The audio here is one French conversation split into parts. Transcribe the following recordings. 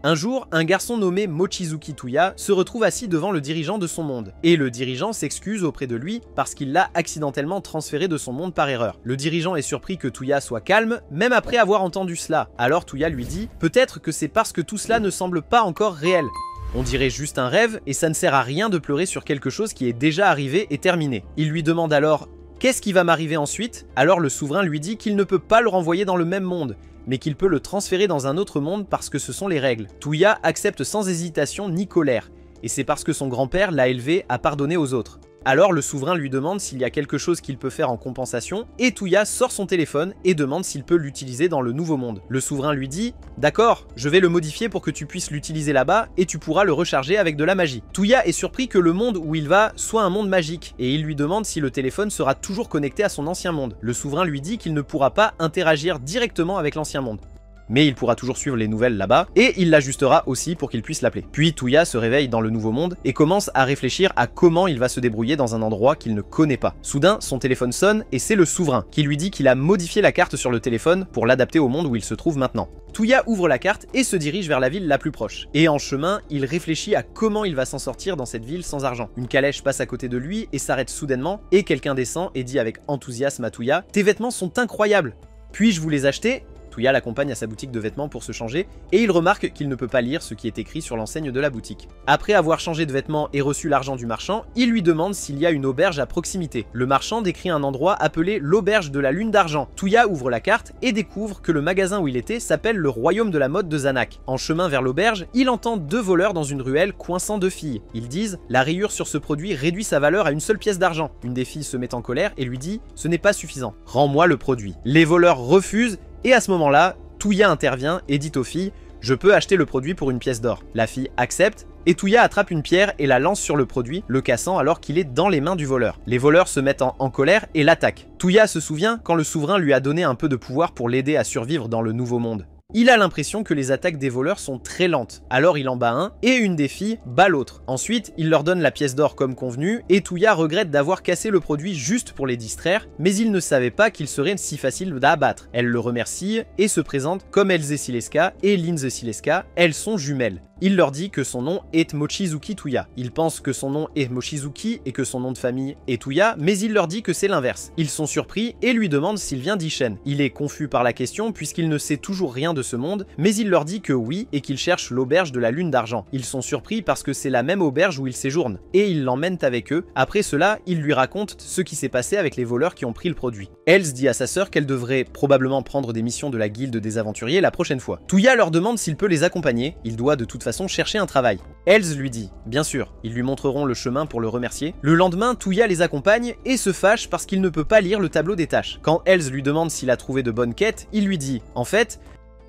Un jour, un garçon nommé Mochizuki Touya se retrouve assis devant le dirigeant de son monde, et le dirigeant s'excuse auprès de lui parce qu'il l'a accidentellement transféré de son monde par erreur. Le dirigeant est surpris que Touya soit calme, même après avoir entendu cela. Alors Touya lui dit « Peut-être que c'est parce que tout cela ne semble pas encore réel. On dirait juste un rêve, et ça ne sert à rien de pleurer sur quelque chose qui est déjà arrivé et terminé. » Il lui demande alors « Qu'est-ce qui va m'arriver ensuite ?» Alors le souverain lui dit qu'il ne peut pas le renvoyer dans le même monde, mais qu'il peut le transférer dans un autre monde parce que ce sont les règles. Touya accepte sans hésitation ni colère, et c'est parce que son grand-père l'a élevé à pardonner aux autres. Alors le souverain lui demande s'il y a quelque chose qu'il peut faire en compensation, et Touya sort son téléphone et demande s'il peut l'utiliser dans le nouveau monde. Le souverain lui dit « D'accord, je vais le modifier pour que tu puisses l'utiliser là-bas, et tu pourras le recharger avec de la magie. » Touya est surpris que le monde où il va soit un monde magique, et il lui demande si le téléphone sera toujours connecté à son ancien monde. Le souverain lui dit qu'il ne pourra pas interagir directement avec l'ancien monde, mais il pourra toujours suivre les nouvelles là-bas, et il l'ajustera aussi pour qu'il puisse l'appeler. Puis Touya se réveille dans le nouveau monde et commence à réfléchir à comment il va se débrouiller dans un endroit qu'il ne connaît pas. Soudain, son téléphone sonne et c'est le souverain qui lui dit qu'il a modifié la carte sur le téléphone pour l'adapter au monde où il se trouve maintenant. Touya ouvre la carte et se dirige vers la ville la plus proche. Et en chemin, il réfléchit à comment il va s'en sortir dans cette ville sans argent. Une calèche passe à côté de lui et s'arrête soudainement, et quelqu'un descend et dit avec enthousiasme à Touya « Tes vêtements sont incroyables! Puis-je vous les acheter ?» Touya l'accompagne à sa boutique de vêtements pour se changer, et il remarque qu'il ne peut pas lire ce qui est écrit sur l'enseigne de la boutique. Après avoir changé de vêtements et reçu l'argent du marchand, il lui demande s'il y a une auberge à proximité. Le marchand décrit un endroit appelé l'auberge de la lune d'argent. Touya ouvre la carte et découvre que le magasin où il était s'appelle le royaume de la mode de Zanak. En chemin vers l'auberge, il entend deux voleurs dans une ruelle coinçant deux filles. Ils disent « La rayure sur ce produit réduit sa valeur à une seule pièce d'argent ». Une des filles se met en colère et lui dit « Ce n'est pas suffisant, rends-moi le produit ». Les voleurs refusent, et à ce moment-là, Touya intervient et dit aux filles « Je peux acheter le produit pour une pièce d'or ». La fille accepte, et Touya attrape une pierre et la lance sur le produit, le cassant alors qu'il est dans les mains du voleur. Les voleurs se mettent en colère et l'attaquent. Touya se souvient quand le souverain lui a donné un peu de pouvoir pour l'aider à survivre dans le nouveau monde. Il a l'impression que les attaques des voleurs sont très lentes, alors il en bat un, et une des filles bat l'autre. Ensuite, il leur donne la pièce d'or comme convenu, et Touya regrette d'avoir cassé le produit juste pour les distraire, mais il ne savait pas qu'il serait si facile à abattre. Elle le remercie, et se présente comme Elze Sileska et Linze Sileska, elles sont jumelles. Il leur dit que son nom est Mochizuki Touya. Il pense que son nom est Mochizuki et que son nom de famille est Touya, mais il leur dit que c'est l'inverse. Ils sont surpris et lui demandent s'il vient d'Ishen. Il est confus par la question puisqu'il ne sait toujours rien de ce monde, mais il leur dit que oui et qu'il cherche l'auberge de la lune d'argent. Ils sont surpris parce que c'est la même auberge où ils séjournent, et ils l'emmènent avec eux. Après cela, ils lui racontent ce qui s'est passé avec les voleurs qui ont pris le produit. Elze dit à sa sœur qu'elle devrait probablement prendre des missions de la guilde des aventuriers la prochaine fois. Touya leur demande s'il peut les accompagner, il doit de toute façon chercher un travail. Elze lui dit « Bien sûr », ils lui montreront le chemin pour le remercier. Le lendemain, Touya les accompagne et se fâche parce qu'il ne peut pas lire le tableau des tâches. Quand Elze lui demande s'il a trouvé de bonnes quêtes, il lui dit « En fait,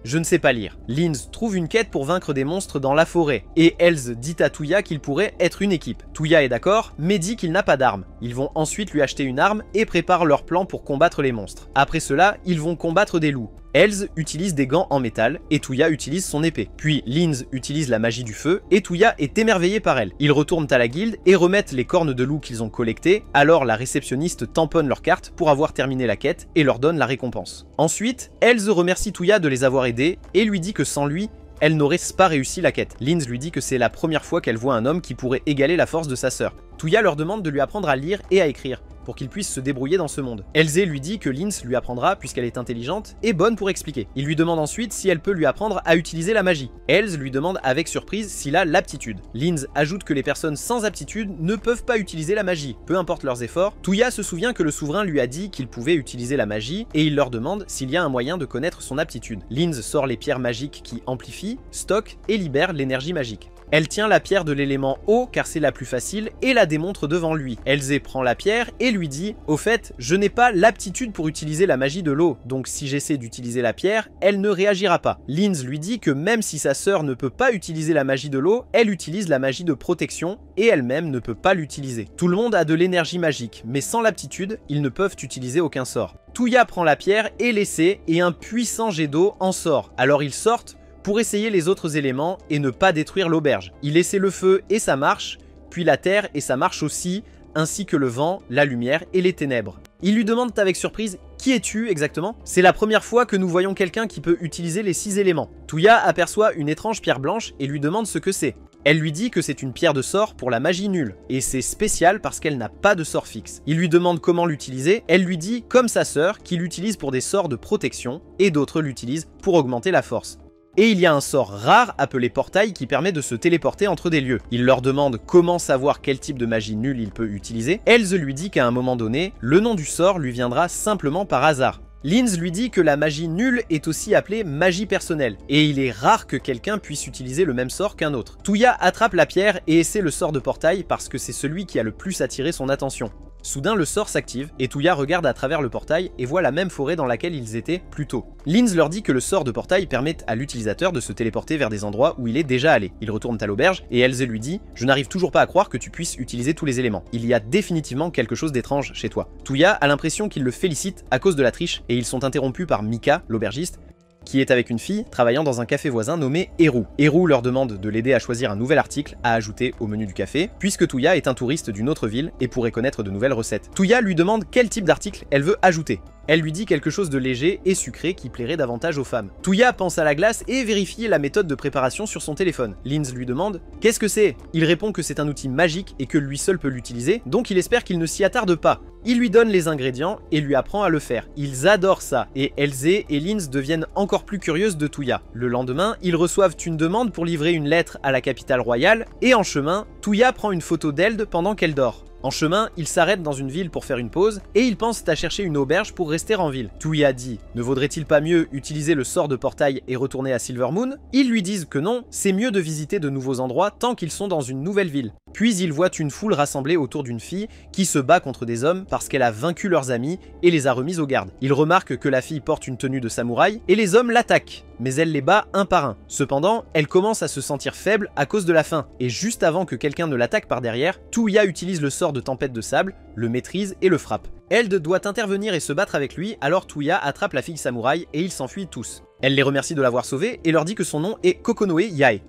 je ne sais pas lire ». Linze trouve une quête pour vaincre des monstres dans la forêt, et Elze dit à Touya qu'il pourrait être une équipe. Touya est d'accord, mais dit qu'il n'a pas d'arme. Ils vont ensuite lui acheter une arme et préparent leur plan pour combattre les monstres. Après cela, ils vont combattre des loups. Elze utilise des gants en métal, et Touya utilise son épée. Puis Linze utilise la magie du feu, et Touya est émerveillé par elle. Ils retournent à la guilde et remettent les cornes de loup qu'ils ont collectées, alors la réceptionniste tamponne leur carte pour avoir terminé la quête et leur donne la récompense. Ensuite, Elze remercie Touya de les avoir aidés, et lui dit que sans lui, elle n'aurait pas réussi la quête. Linze lui dit que c'est la première fois qu'elle voit un homme qui pourrait égaler la force de sa sœur. Touya leur demande de lui apprendre à lire et à écrire, pour qu'il puisse se débrouiller dans ce monde. Elze lui dit que Linze lui apprendra puisqu'elle est intelligente et bonne pour expliquer. Il lui demande ensuite si elle peut lui apprendre à utiliser la magie. Elze lui demande avec surprise s'il a l'aptitude. Linze ajoute que les personnes sans aptitude ne peuvent pas utiliser la magie, peu importe leurs efforts. Touya se souvient que le souverain lui a dit qu'il pouvait utiliser la magie et il leur demande s'il y a un moyen de connaître son aptitude. Linze sort les pierres magiques qui amplifient, stockent et libèrent l'énergie magique. Elle tient la pierre de l'élément eau car c'est la plus facile et la démontre devant lui. Elze prend la pierre et lui dit « Au fait, je n'ai pas l'aptitude pour utiliser la magie de l'eau, donc si j'essaie d'utiliser la pierre, elle ne réagira pas. » Linze lui dit que même si sa sœur ne peut pas utiliser la magie de l'eau, elle utilise la magie de protection et elle-même ne peut pas l'utiliser. Tout le monde a de l'énergie magique, mais sans l'aptitude, ils ne peuvent utiliser aucun sort. Touya prend la pierre et l'essaie et un puissant jet d'eau en sort. Alors ils sortent pour essayer les autres éléments et ne pas détruire l'auberge. Il essaie le feu et ça marche, puis la terre et ça marche aussi, ainsi que le vent, la lumière et les ténèbres. Ils lui demandent avec surprise Qui es-tu exactement? C'est la première fois que nous voyons quelqu'un qui peut utiliser les 6 éléments. Tuya aperçoit une étrange pierre blanche et lui demande ce que c'est. Elle lui dit que c'est une pierre de sort pour la magie nulle, et c'est spécial parce qu'elle n'a pas de sort fixe. Il lui demande comment l'utiliser, elle lui dit, comme sa sœur, qu'il l'utilise pour des sorts de protection, et d'autres l'utilisent pour augmenter la force. Et il y a un sort rare appelé portail qui permet de se téléporter entre des lieux. Il leur demande comment savoir quel type de magie nulle il peut utiliser. Elze lui dit qu'à un moment donné, le nom du sort lui viendra simplement par hasard. Linz lui dit que la magie nulle est aussi appelée magie personnelle, et il est rare que quelqu'un puisse utiliser le même sort qu'un autre. Tuya attrape la pierre et essaie le sort de portail parce que c'est celui qui a le plus attiré son attention. Soudain le sort s'active et Tuya regarde à travers le portail et voit la même forêt dans laquelle ils étaient plus tôt. Linz leur dit que le sort de portail permet à l'utilisateur de se téléporter vers des endroits où il est déjà allé. Ils retournent à l'auberge et Elze lui dit « Je n'arrive toujours pas à croire que tu puisses utiliser tous les éléments. Il y a définitivement quelque chose d'étrange chez toi. » Tuya a l'impression qu'il le félicite à cause de la triche et ils sont interrompus par Mika, l'aubergiste, qui est avec une fille travaillant dans un café voisin nommé Eru. Eru leur demande de l'aider à choisir un nouvel article à ajouter au menu du café, puisque Tuya est un touriste d'une autre ville et pourrait connaître de nouvelles recettes. Tuya lui demande quel type d'article elle veut ajouter. Elle lui dit quelque chose de léger et sucré qui plairait davantage aux femmes. Tuya pense à la glace et vérifie la méthode de préparation sur son téléphone. Linz lui demande « Qu'est-ce que c'est ?» Il répond que c'est un outil magique et que lui seul peut l'utiliser, donc il espère qu'il ne s'y attarde pas. Il lui donne les ingrédients et lui apprend à le faire. Ils adorent ça, et Elze et Linz deviennent encore plus curieuses de Tuya. Le lendemain, ils reçoivent une demande pour livrer une lettre à la capitale royale, et en chemin, Tuya prend une photo d'Eld pendant qu'elle dort. En chemin, ils s'arrêtent dans une ville pour faire une pause, et ils pensent à chercher une auberge pour rester en ville. Tuya dit « Ne vaudrait-il pas mieux utiliser le sort de portail et retourner à Silvermoon ?» Ils lui disent que non, c'est mieux de visiter de nouveaux endroits tant qu'ils sont dans une nouvelle ville. Puis ils voient une foule rassemblée autour d'une fille qui se bat contre des hommes parce qu'elle a vaincu leurs amis et les a remis aux gardes. Ils remarquent que la fille porte une tenue de samouraï et les hommes l'attaquent, mais elle les bat un par un. Cependant, elle commence à se sentir faible à cause de la faim, et juste avant que quelqu'un ne l'attaque par derrière, Tuya utilise le sort de tempête de sable, le maîtrise et le frappe. Eld doit intervenir et se battre avec lui, alors Tuya attrape la fille samouraï et ils s'enfuient tous. Elle les remercie de l'avoir sauvé et leur dit que son nom est Kokonoe Yae.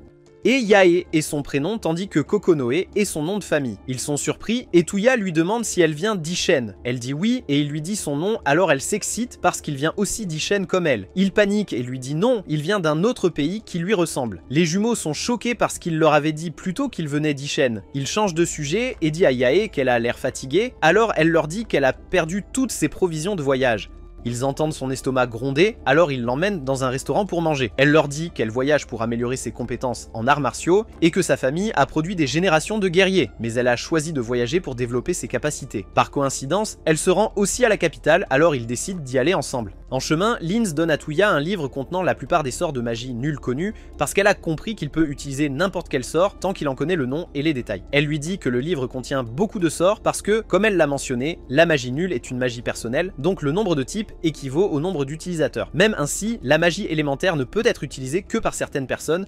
Et Yae est son prénom tandis que Kokonoe est son nom de famille. Ils sont surpris et Tuya lui demande si elle vient d'Ishen. Elle dit oui et il lui dit son nom, alors elle s'excite parce qu'il vient aussi d'Ishen comme elle. Il panique et lui dit non, il vient d'un autre pays qui lui ressemble. Les jumeaux sont choqués parce qu'il leur avait dit plus tôt qu'il venait d'Ishen. Il change de sujet et dit à Yae qu'elle a l'air fatiguée, alors elle leur dit qu'elle a perdu toutes ses provisions de voyage. Ils entendent son estomac gronder, alors ils l'emmènent dans un restaurant pour manger. Elle leur dit qu'elle voyage pour améliorer ses compétences en arts martiaux et que sa famille a produit des générations de guerriers, mais elle a choisi de voyager pour développer ses capacités. Par coïncidence, elle se rend aussi à la capitale, alors ils décident d'y aller ensemble. En chemin, Linz donne à Tuya un livre contenant la plupart des sorts de magie nuls connus parce qu'elle a compris qu'il peut utiliser n'importe quel sort tant qu'il en connaît le nom et les détails. Elle lui dit que le livre contient beaucoup de sorts parce que, comme elle l'a mentionné, la magie nulle est une magie personnelle, donc le nombre de types équivaut au nombre d'utilisateurs. Même ainsi, la magie élémentaire ne peut être utilisée que par certaines personnes,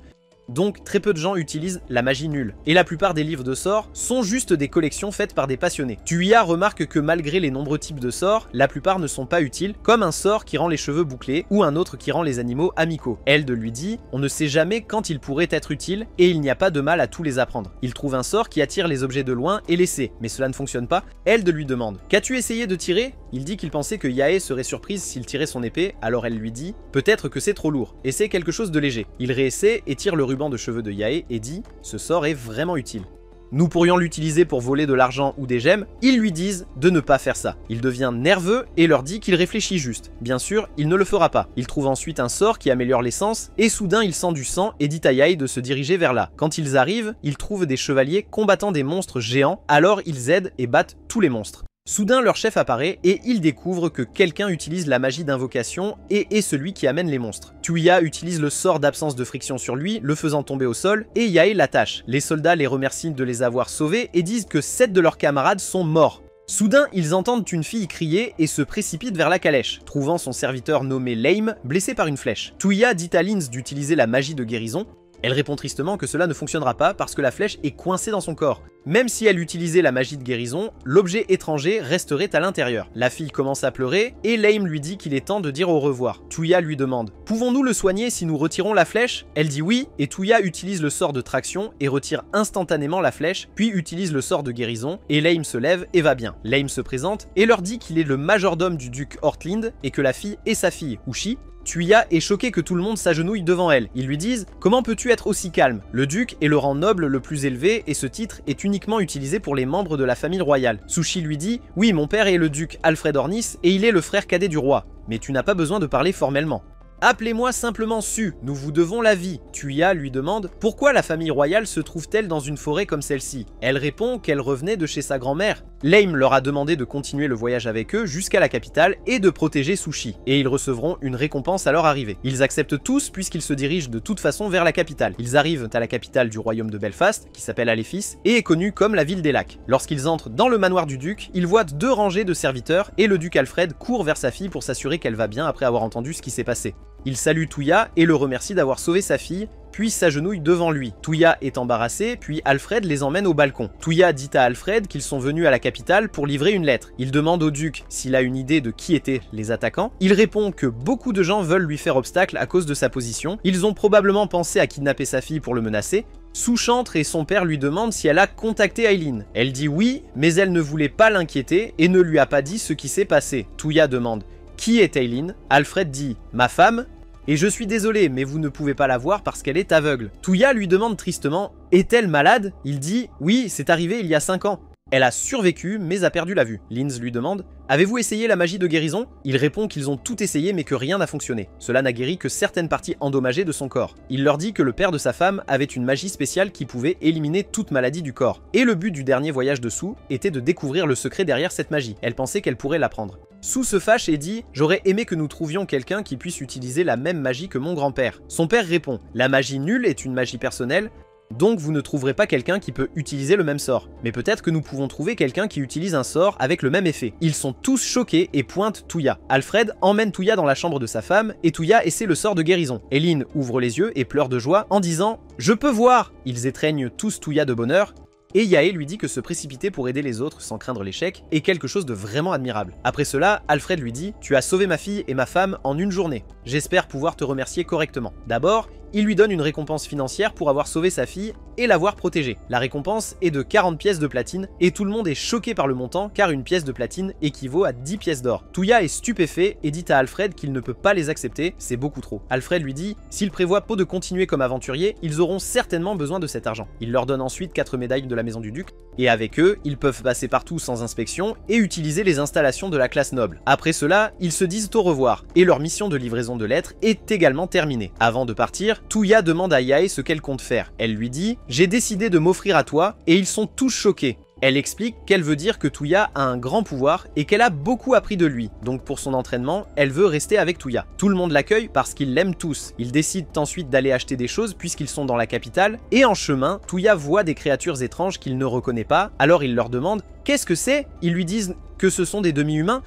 donc très peu de gens utilisent la magie nulle. Et la plupart des livres de sorts sont juste des collections faites par des passionnés. Tuya remarque que malgré les nombreux types de sorts, la plupart ne sont pas utiles, comme un sort qui rend les cheveux bouclés ou un autre qui rend les animaux amicaux. Eld lui dit « On ne sait jamais quand ils pourraient être utiles et il n'y a pas de mal à tous les apprendre. » Il trouve un sort qui attire les objets de loin et les sait, mais cela ne fonctionne pas. Eld lui demande « Qu'as-tu essayé de tirer ?» Il dit qu'il pensait que Yae serait surprise s'il tirait son épée, alors elle lui dit « Peut-être que c'est trop lourd, essaie quelque chose de léger. » Il réessaie et tire le ruban de cheveux de Yae et dit « Ce sort est vraiment utile. » Nous pourrions l'utiliser pour voler de l'argent ou des gemmes, ils lui disent de ne pas faire ça. Il devient nerveux et leur dit qu'il réfléchit juste. Bien sûr, il ne le fera pas. Il trouve ensuite un sort qui améliore les sens, et soudain il sent du sang et dit à Yae de se diriger vers là. Quand ils arrivent, ils trouvent des chevaliers combattant des monstres géants, alors ils aident et battent tous les monstres. Soudain, leur chef apparaît et ils découvrent que quelqu'un utilise la magie d'invocation et est celui qui amène les monstres. Tuya utilise le sort d'absence de friction sur lui, le faisant tomber au sol, et Yae l'attache. Les soldats les remercient de les avoir sauvés et disent que 7 de leurs camarades sont morts. Soudain, ils entendent une fille crier et se précipitent vers la calèche, trouvant son serviteur nommé Lame blessé par une flèche. Tuya dit à Linz d'utiliser la magie de guérison, Elle répond tristement que cela ne fonctionnera pas parce que la flèche est coincée dans son corps. Même si elle utilisait la magie de guérison, l'objet étranger resterait à l'intérieur. La fille commence à pleurer et Leim lui dit qu'il est temps de dire au revoir. Tuya lui demande « Pouvons-nous le soigner si nous retirons la flèche ?» Elle dit oui et Tuya utilise le sort de traction et retire instantanément la flèche, puis utilise le sort de guérison et Leim se lève et va bien. Leim se présente et leur dit qu'il est le majordome du duc Ortlind et que la fille est sa fille, Ushi. Tuya est choquée que tout le monde s'agenouille devant elle. Ils lui disent « Comment peux-tu être aussi calme ? Le duc est le rang noble le plus élevé et ce titre est uniquement utilisé pour les membres de la famille royale. » Sushi lui dit « Oui, mon père est le duc Alfred Ornis et il est le frère cadet du roi. Mais tu n'as pas besoin de parler formellement. » Appelez-moi simplement Su, nous vous devons la vie. Tuya lui demande pourquoi la famille royale se trouve-t-elle dans une forêt comme celle-ci. Elle répond qu'elle revenait de chez sa grand-mère. Leim leur a demandé de continuer le voyage avec eux jusqu'à la capitale et de protéger Sushi, et ils recevront une récompense à leur arrivée. Ils acceptent tous puisqu'ils se dirigent de toute façon vers la capitale. Ils arrivent à la capitale du royaume de Belfast, qui s'appelle Aléphis, et est connue comme la ville des lacs. Lorsqu'ils entrent dans le manoir du duc, ils voient 2 rangées de serviteurs et le duc Alfred court vers sa fille pour s'assurer qu'elle va bien après avoir entendu ce qui s'est passé. Il salue Tuya et le remercie d'avoir sauvé sa fille, puis s'agenouille devant lui. Tuya est embarrassé, puis Alfred les emmène au balcon. Tuya dit à Alfred qu'ils sont venus à la capitale pour livrer une lettre. Il demande au duc s'il a une idée de qui étaient les attaquants. Il répond que beaucoup de gens veulent lui faire obstacle à cause de sa position. Ils ont probablement pensé à kidnapper sa fille pour le menacer. Sous-chantre et son père lui demandent si elle a contacté Aileen. Elle dit oui, mais elle ne voulait pas l'inquiéter et ne lui a pas dit ce qui s'est passé. Tuya demande « Qui est Aileen ?» Alfred dit « Ma femme ?» Et je suis désolé, mais vous ne pouvez pas la voir parce qu'elle est aveugle. Tuya lui demande tristement « Est-elle malade ?» Il dit « Oui, c'est arrivé il y a 5 ans. » Elle a survécu, mais a perdu la vue. Linz lui demande « Avez-vous essayé la magie de guérison ?» Il répond qu'ils ont tout essayé mais que rien n'a fonctionné. Cela n'a guéri que certaines parties endommagées de son corps. Il leur dit que le père de sa femme avait une magie spéciale qui pouvait éliminer toute maladie du corps. Et le but du dernier voyage de Su était de découvrir le secret derrière cette magie. Elle pensait qu'elle pourrait l'apprendre. Su se fâche et dit « J'aurais aimé que nous trouvions quelqu'un qui puisse utiliser la même magie que mon grand-père. » Son père répond « La magie nulle est une magie personnelle. Donc vous ne trouverez pas quelqu'un qui peut utiliser le même sort. Mais peut-être que nous pouvons trouver quelqu'un qui utilise un sort avec le même effet. » Ils sont tous choqués et pointent Tuya. Alfred emmène Tuya dans la chambre de sa femme et Tuya essaie le sort de guérison. Aileen ouvre les yeux et pleure de joie en disant « Je peux voir !» Ils étreignent tous Tuya de bonheur. Et Yae lui dit que se précipiter pour aider les autres sans craindre l'échec est quelque chose de vraiment admirable. Après cela, Alfred lui dit « Tu as sauvé ma fille et ma femme en une journée. J'espère pouvoir te remercier correctement. » D'abord, il lui donne une récompense financière pour avoir sauvé sa fille et l'avoir protégée. La récompense est de 40 pièces de platine et tout le monde est choqué par le montant car une pièce de platine équivaut à 10 pièces d'or. Tuya est stupéfait et dit à Alfred qu'il ne peut pas les accepter, c'est beaucoup trop. Alfred lui dit « S'ils prévoient de continuer comme aventuriers, ils auront certainement besoin de cet argent. » Il leur donne ensuite 4 médailles de la maison du duc et avec eux, ils peuvent passer partout sans inspection et utiliser les installations de la classe noble. Après cela, ils se disent au revoir et leur mission de livraison de lettres est également terminée. Avant de partir, Tuya demande à Yae ce qu'elle compte faire. Elle lui dit « J'ai décidé de m'offrir à toi » et ils sont tous choqués. Elle explique qu'elle veut dire que Tuya a un grand pouvoir et qu'elle a beaucoup appris de lui. Donc pour son entraînement, elle veut rester avec Tuya. Tout le monde l'accueille parce qu'ils l'aiment tous. Ils décident ensuite d'aller acheter des choses puisqu'ils sont dans la capitale. Et en chemin, Tuya voit des créatures étranges qu'il ne reconnaît pas. Alors il leur demande « Qu'est-ce que c'est ?» Ils lui disent que ce sont des demi-humains.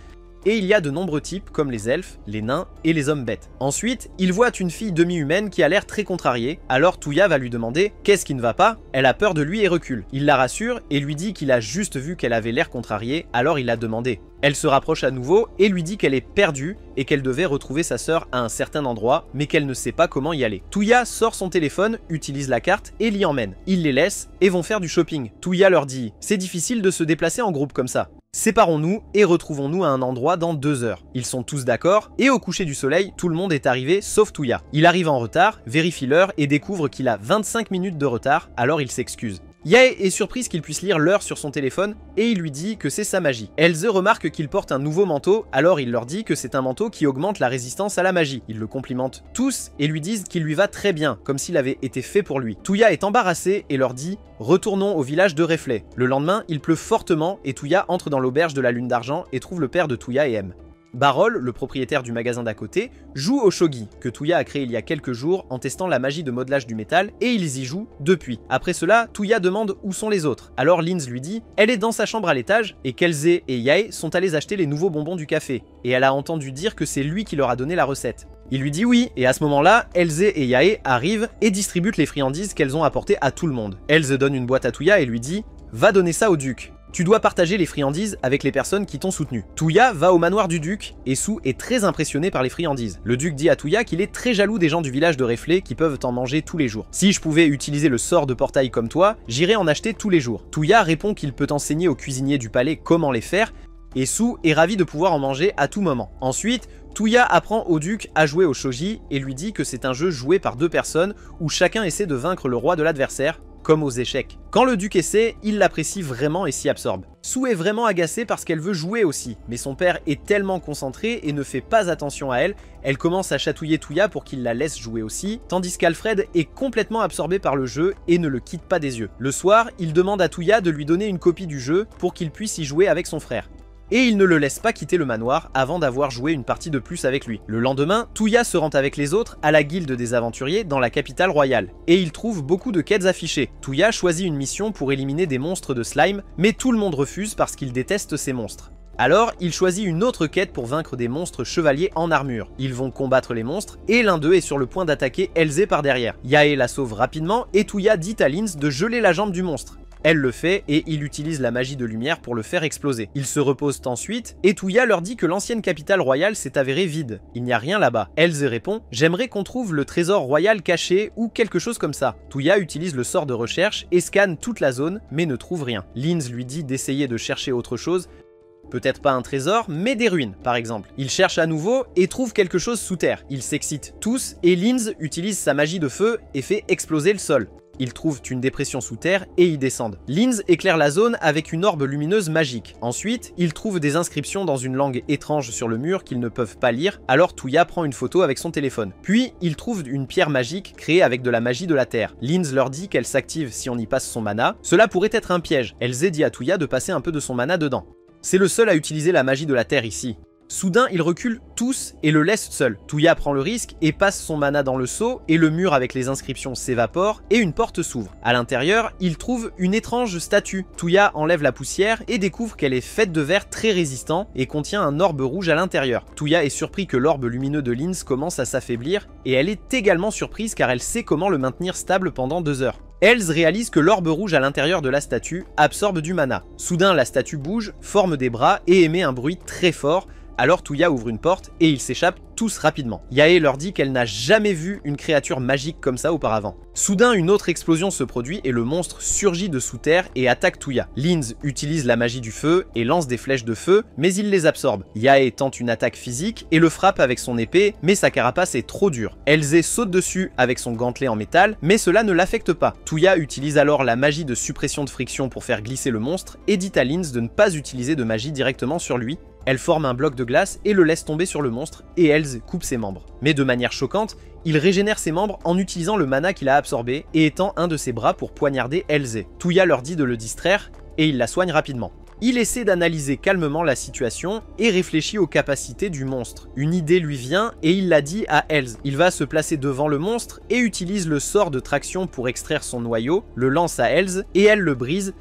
Et il y a de nombreux types comme les elfes, les nains et les hommes bêtes. Ensuite, il voit une fille demi-humaine qui a l'air très contrariée, alors Tuya va lui demander « Qu'est-ce qui ne va pas ?» Elle a peur de lui et recule. Il la rassure et lui dit qu'il a juste vu qu'elle avait l'air contrariée, alors il a demandé. Elle se rapproche à nouveau et lui dit qu'elle est perdue et qu'elle devait retrouver sa sœur à un certain endroit, mais qu'elle ne sait pas comment y aller. Tuya sort son téléphone, utilise la carte et l'y emmène. Ils les laissent et vont faire du shopping. Tuya leur dit « C'est difficile de se déplacer en groupe comme ça. Séparons-nous et retrouvons-nous à un endroit dans 2 heures. » Ils sont tous d'accord et au coucher du soleil, tout le monde est arrivé sauf Tuya. Il arrive en retard, vérifie l'heure et découvre qu'il a 25 minutes de retard, alors il s'excuse. Yae est surprise qu'il puisse lire l'heure sur son téléphone et il lui dit que c'est sa magie. Elze remarque qu'il porte un nouveau manteau, alors il leur dit que c'est un manteau qui augmente la résistance à la magie. Ils le complimentent tous et lui disent qu'il lui va très bien, comme s'il avait été fait pour lui. Tuya est embarrassé et leur dit « Retournons au village de Reflet ». Le lendemain, il pleut fortement et Tuya entre dans l'auberge de la Lune d'Argent et trouve le père de Tuya et M. Barol, le propriétaire du magasin d'à côté, joue au shogi, que Tuya a créé il y a quelques jours en testant la magie de modelage du métal, et ils y jouent depuis. Après cela, Tuya demande où sont les autres. Alors Linz lui dit « Elle est dans sa chambre à l'étage, et Kelze et Yae sont allés acheter les nouveaux bonbons du café, et elle a entendu dire que c'est lui qui leur a donné la recette. » Il lui dit oui, et à ce moment-là, Elze et Yae arrivent et distribuent les friandises qu'elles ont apportées à tout le monde. Elze donne une boîte à Tuya et lui dit « Va donner ça au duc. Tu dois partager les friandises avec les personnes qui t'ont soutenu. » Tuya va au manoir du duc, et Su est très impressionné par les friandises. Le duc dit à Tuya qu'il est très jaloux des gens du village de Réflé qui peuvent en manger tous les jours. « Si je pouvais utiliser le sort de portail comme toi, j'irais en acheter tous les jours. » Tuya répond qu'il peut enseigner aux cuisiniers du palais comment les faire, et Su est ravi de pouvoir en manger à tout moment. Ensuite, Tuya apprend au duc à jouer au shogi et lui dit que c'est un jeu joué par deux personnes où chacun essaie de vaincre le roi de l'adversaire, comme aux échecs. Quand le duc essaie, il l'apprécie vraiment et s'y absorbe. Su est vraiment agacée parce qu'elle veut jouer aussi, mais son père est tellement concentré et ne fait pas attention à elle, elle commence à chatouiller Tuya pour qu'il la laisse jouer aussi, tandis qu'Alfred est complètement absorbé par le jeu et ne le quitte pas des yeux. Le soir, il demande à Tuya de lui donner une copie du jeu pour qu'il puisse y jouer avec son frère. Et il ne le laisse pas quitter le manoir avant d'avoir joué une partie de plus avec lui. Le lendemain, Tuya se rend avec les autres à la guilde des aventuriers dans la capitale royale, et il trouve beaucoup de quêtes affichées. Tuya choisit une mission pour éliminer des monstres de slime, mais tout le monde refuse parce qu'il déteste ces monstres. Alors, il choisit une autre quête pour vaincre des monstres chevaliers en armure. Ils vont combattre les monstres, et l'un d'eux est sur le point d'attaquer Elze par derrière. Yae la sauve rapidement, et Tuya dit à Linz de geler la jambe du monstre. Elle le fait et il utilise la magie de lumière pour le faire exploser. Ils se reposent ensuite et Tuya leur dit que l'ancienne capitale royale s'est avérée vide. Il n'y a rien là-bas. Elze répond « J'aimerais qu'on trouve le trésor royal caché ou quelque chose comme ça ». Tuya utilise le sort de recherche et scanne toute la zone mais ne trouve rien. Linz lui dit d'essayer de chercher autre chose. Peut-être pas un trésor, mais des ruines, par exemple. Il cherche à nouveau et trouve quelque chose sous terre. Ils s'excitent tous et Linz utilise sa magie de feu et fait exploser le sol. Ils trouvent une dépression sous terre et y descendent. Linz éclaire la zone avec une orbe lumineuse magique. Ensuite, ils trouvent des inscriptions dans une langue étrange sur le mur qu'ils ne peuvent pas lire, alors Tuya prend une photo avec son téléphone. Puis, ils trouvent une pierre magique créée avec de la magie de la terre. Linz leur dit qu'elle s'active si on y passe son mana. Cela pourrait être un piège. Elze dit à Tuya de passer un peu de son mana dedans. C'est le seul à utiliser la magie de la terre ici. Soudain, ils reculent tous et le laissent seul. Tuya prend le risque et passe son mana dans le seau et le mur avec les inscriptions s'évapore et une porte s'ouvre. À l'intérieur, ils trouvent une étrange statue. Tuya enlève la poussière et découvre qu'elle est faite de verre très résistant et contient un orbe rouge à l'intérieur. Tuya est surpris que l'orbe lumineux de Linz commence à s'affaiblir et elle est également surprise car elle sait comment le maintenir stable pendant 2 heures. Elze réalise que l'orbe rouge à l'intérieur de la statue absorbe du mana. Soudain, la statue bouge, forme des bras et émet un bruit très fort. Alors Tuya ouvre une porte et ils s'échappent tous rapidement. Yae leur dit qu'elle n'a jamais vu une créature magique comme ça auparavant. Soudain, une autre explosion se produit et le monstre surgit de sous terre et attaque Tuya. Linz utilise la magie du feu et lance des flèches de feu, mais il les absorbe. Yae tente une attaque physique et le frappe avec son épée, mais sa carapace est trop dure. Elze saute dessus avec son gantelet en métal, mais cela ne l'affecte pas. Tuya utilise alors la magie de suppression de friction pour faire glisser le monstre et dit à Linz de ne pas utiliser de magie directement sur lui. Elle forme un bloc de glace et le laisse tomber sur le monstre, et Elze coupe ses membres. Mais de manière choquante, il régénère ses membres en utilisant le mana qu'il a absorbé et étend un de ses bras pour poignarder Elze. Tuya leur dit de le distraire, et il la soigne rapidement. Il essaie d'analyser calmement la situation et réfléchit aux capacités du monstre. Une idée lui vient et il la dit à Elze. Il va se placer devant le monstre et utilise le sort de traction pour extraire son noyau, le lance à Elze et elle le brise,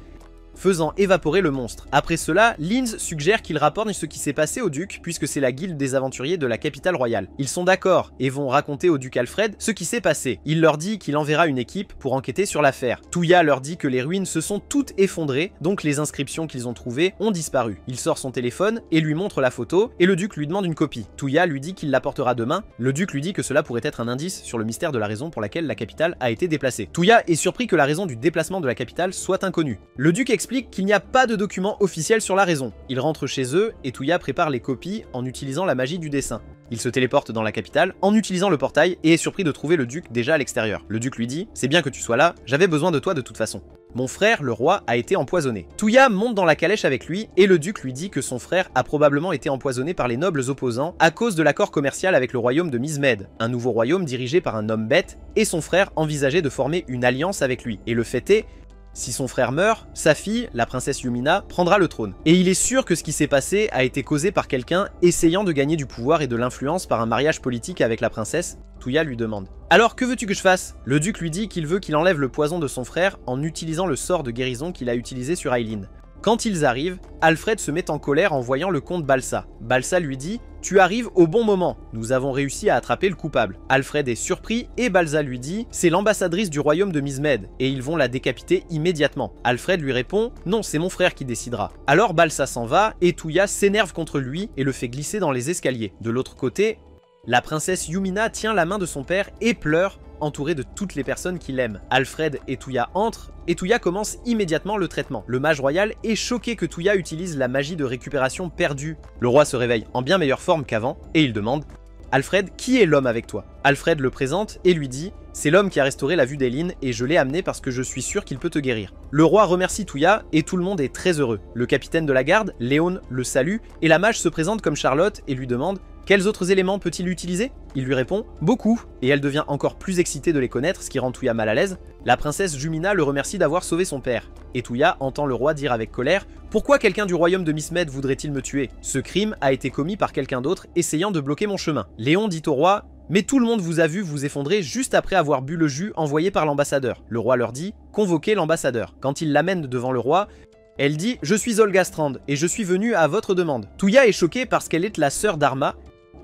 faisant évaporer le monstre. Après cela, Linz suggère qu'il rapporte ce qui s'est passé au duc, puisque c'est la guilde des aventuriers de la capitale royale. Ils sont d'accord et vont raconter au duc Alfred ce qui s'est passé. Il leur dit qu'il enverra une équipe pour enquêter sur l'affaire. Tuya leur dit que les ruines se sont toutes effondrées, donc les inscriptions qu'ils ont trouvées ont disparu. Il sort son téléphone et lui montre la photo, et le duc lui demande une copie. Tuya lui dit qu'il l'apportera demain. Le duc lui dit que cela pourrait être un indice sur le mystère de la raison pour laquelle la capitale a été déplacée. Tuya est surpris que la raison du déplacement de la capitale soit inconnue. Le duc explique qu'il n'y a pas de document officiel sur la raison. Ils rentrent chez eux et Tuya prépare les copies en utilisant la magie du dessin. Il se téléporte dans la capitale en utilisant le portail et est surpris de trouver le duc déjà à l'extérieur. Le duc lui dit « C'est bien que tu sois là, j'avais besoin de toi de toute façon. Mon frère, le roi, a été empoisonné. » Tuya monte dans la calèche avec lui et le duc lui dit que son frère a probablement été empoisonné par les nobles opposants à cause de l'accord commercial avec le royaume de Mizmed, un nouveau royaume dirigé par un homme bête, et son frère envisageait de former une alliance avec lui. Et le fait est, si son frère meurt, sa fille, la princesse Yumina, prendra le trône. Et il est sûr que ce qui s'est passé a été causé par quelqu'un essayant de gagner du pouvoir et de l'influence par un mariage politique avec la princesse. Tuya lui demande « Alors que veux-tu que je fasse ?» Le duc lui dit qu'il veut qu'il enlève le poison de son frère en utilisant le sort de guérison qu'il a utilisé sur Aileen. Quand ils arrivent, Alfred se met en colère en voyant le comte Balsa. Balsa lui dit tu arrives au bon moment, nous avons réussi à attraper le coupable. Alfred est surpris et Balza lui dit « C'est l'ambassadrice du royaume de Mizmed et ils vont la décapiter immédiatement. » Alfred lui répond « Non, c'est mon frère qui décidera. » Alors Balza s'en va et Tuya s'énerve contre lui et le fait glisser dans les escaliers. De l'autre côté, la princesse Yumina tient la main de son père et pleure, entourée de toutes les personnes qui l'aiment. Alfred et Tuya entrent, et Tuya commence immédiatement le traitement. Le mage royal est choqué que Tuya utilise la magie de récupération perdue. Le roi se réveille en bien meilleure forme qu'avant, et il demande « Alfred, qui est l'homme avec toi ?» Alfred le présente et lui dit « C'est l'homme qui a restauré la vue d'Eline, et je l'ai amené parce que je suis sûr qu'il peut te guérir. » Le roi remercie Tuya, et tout le monde est très heureux. Le capitaine de la garde, Léon, le salue, et la mage se présente comme Charlotte et lui demande « Quels autres éléments peut-il utiliser ?» Il lui répond « Beaucoup », et elle devient encore plus excitée de les connaître, ce qui rend Tuya mal à l'aise. La princesse Jumina le remercie d'avoir sauvé son père, et Tuya entend le roi dire avec colère « Pourquoi quelqu'un du royaume de Mizmed voudrait-il me tuer? Ce crime a été commis par quelqu'un d'autre essayant de bloquer mon chemin. » Léon dit au roi « Mais tout le monde vous a vu vous effondrer juste après avoir bu le jus envoyé par l'ambassadeur. » Le roi leur dit « Convoquez l'ambassadeur. » Quand il l'amène devant le roi, elle dit « Je suis Olga Strand, et je suis venue à votre demande. » Tuya est choquée parce qu'elle est la sœur d'Arma,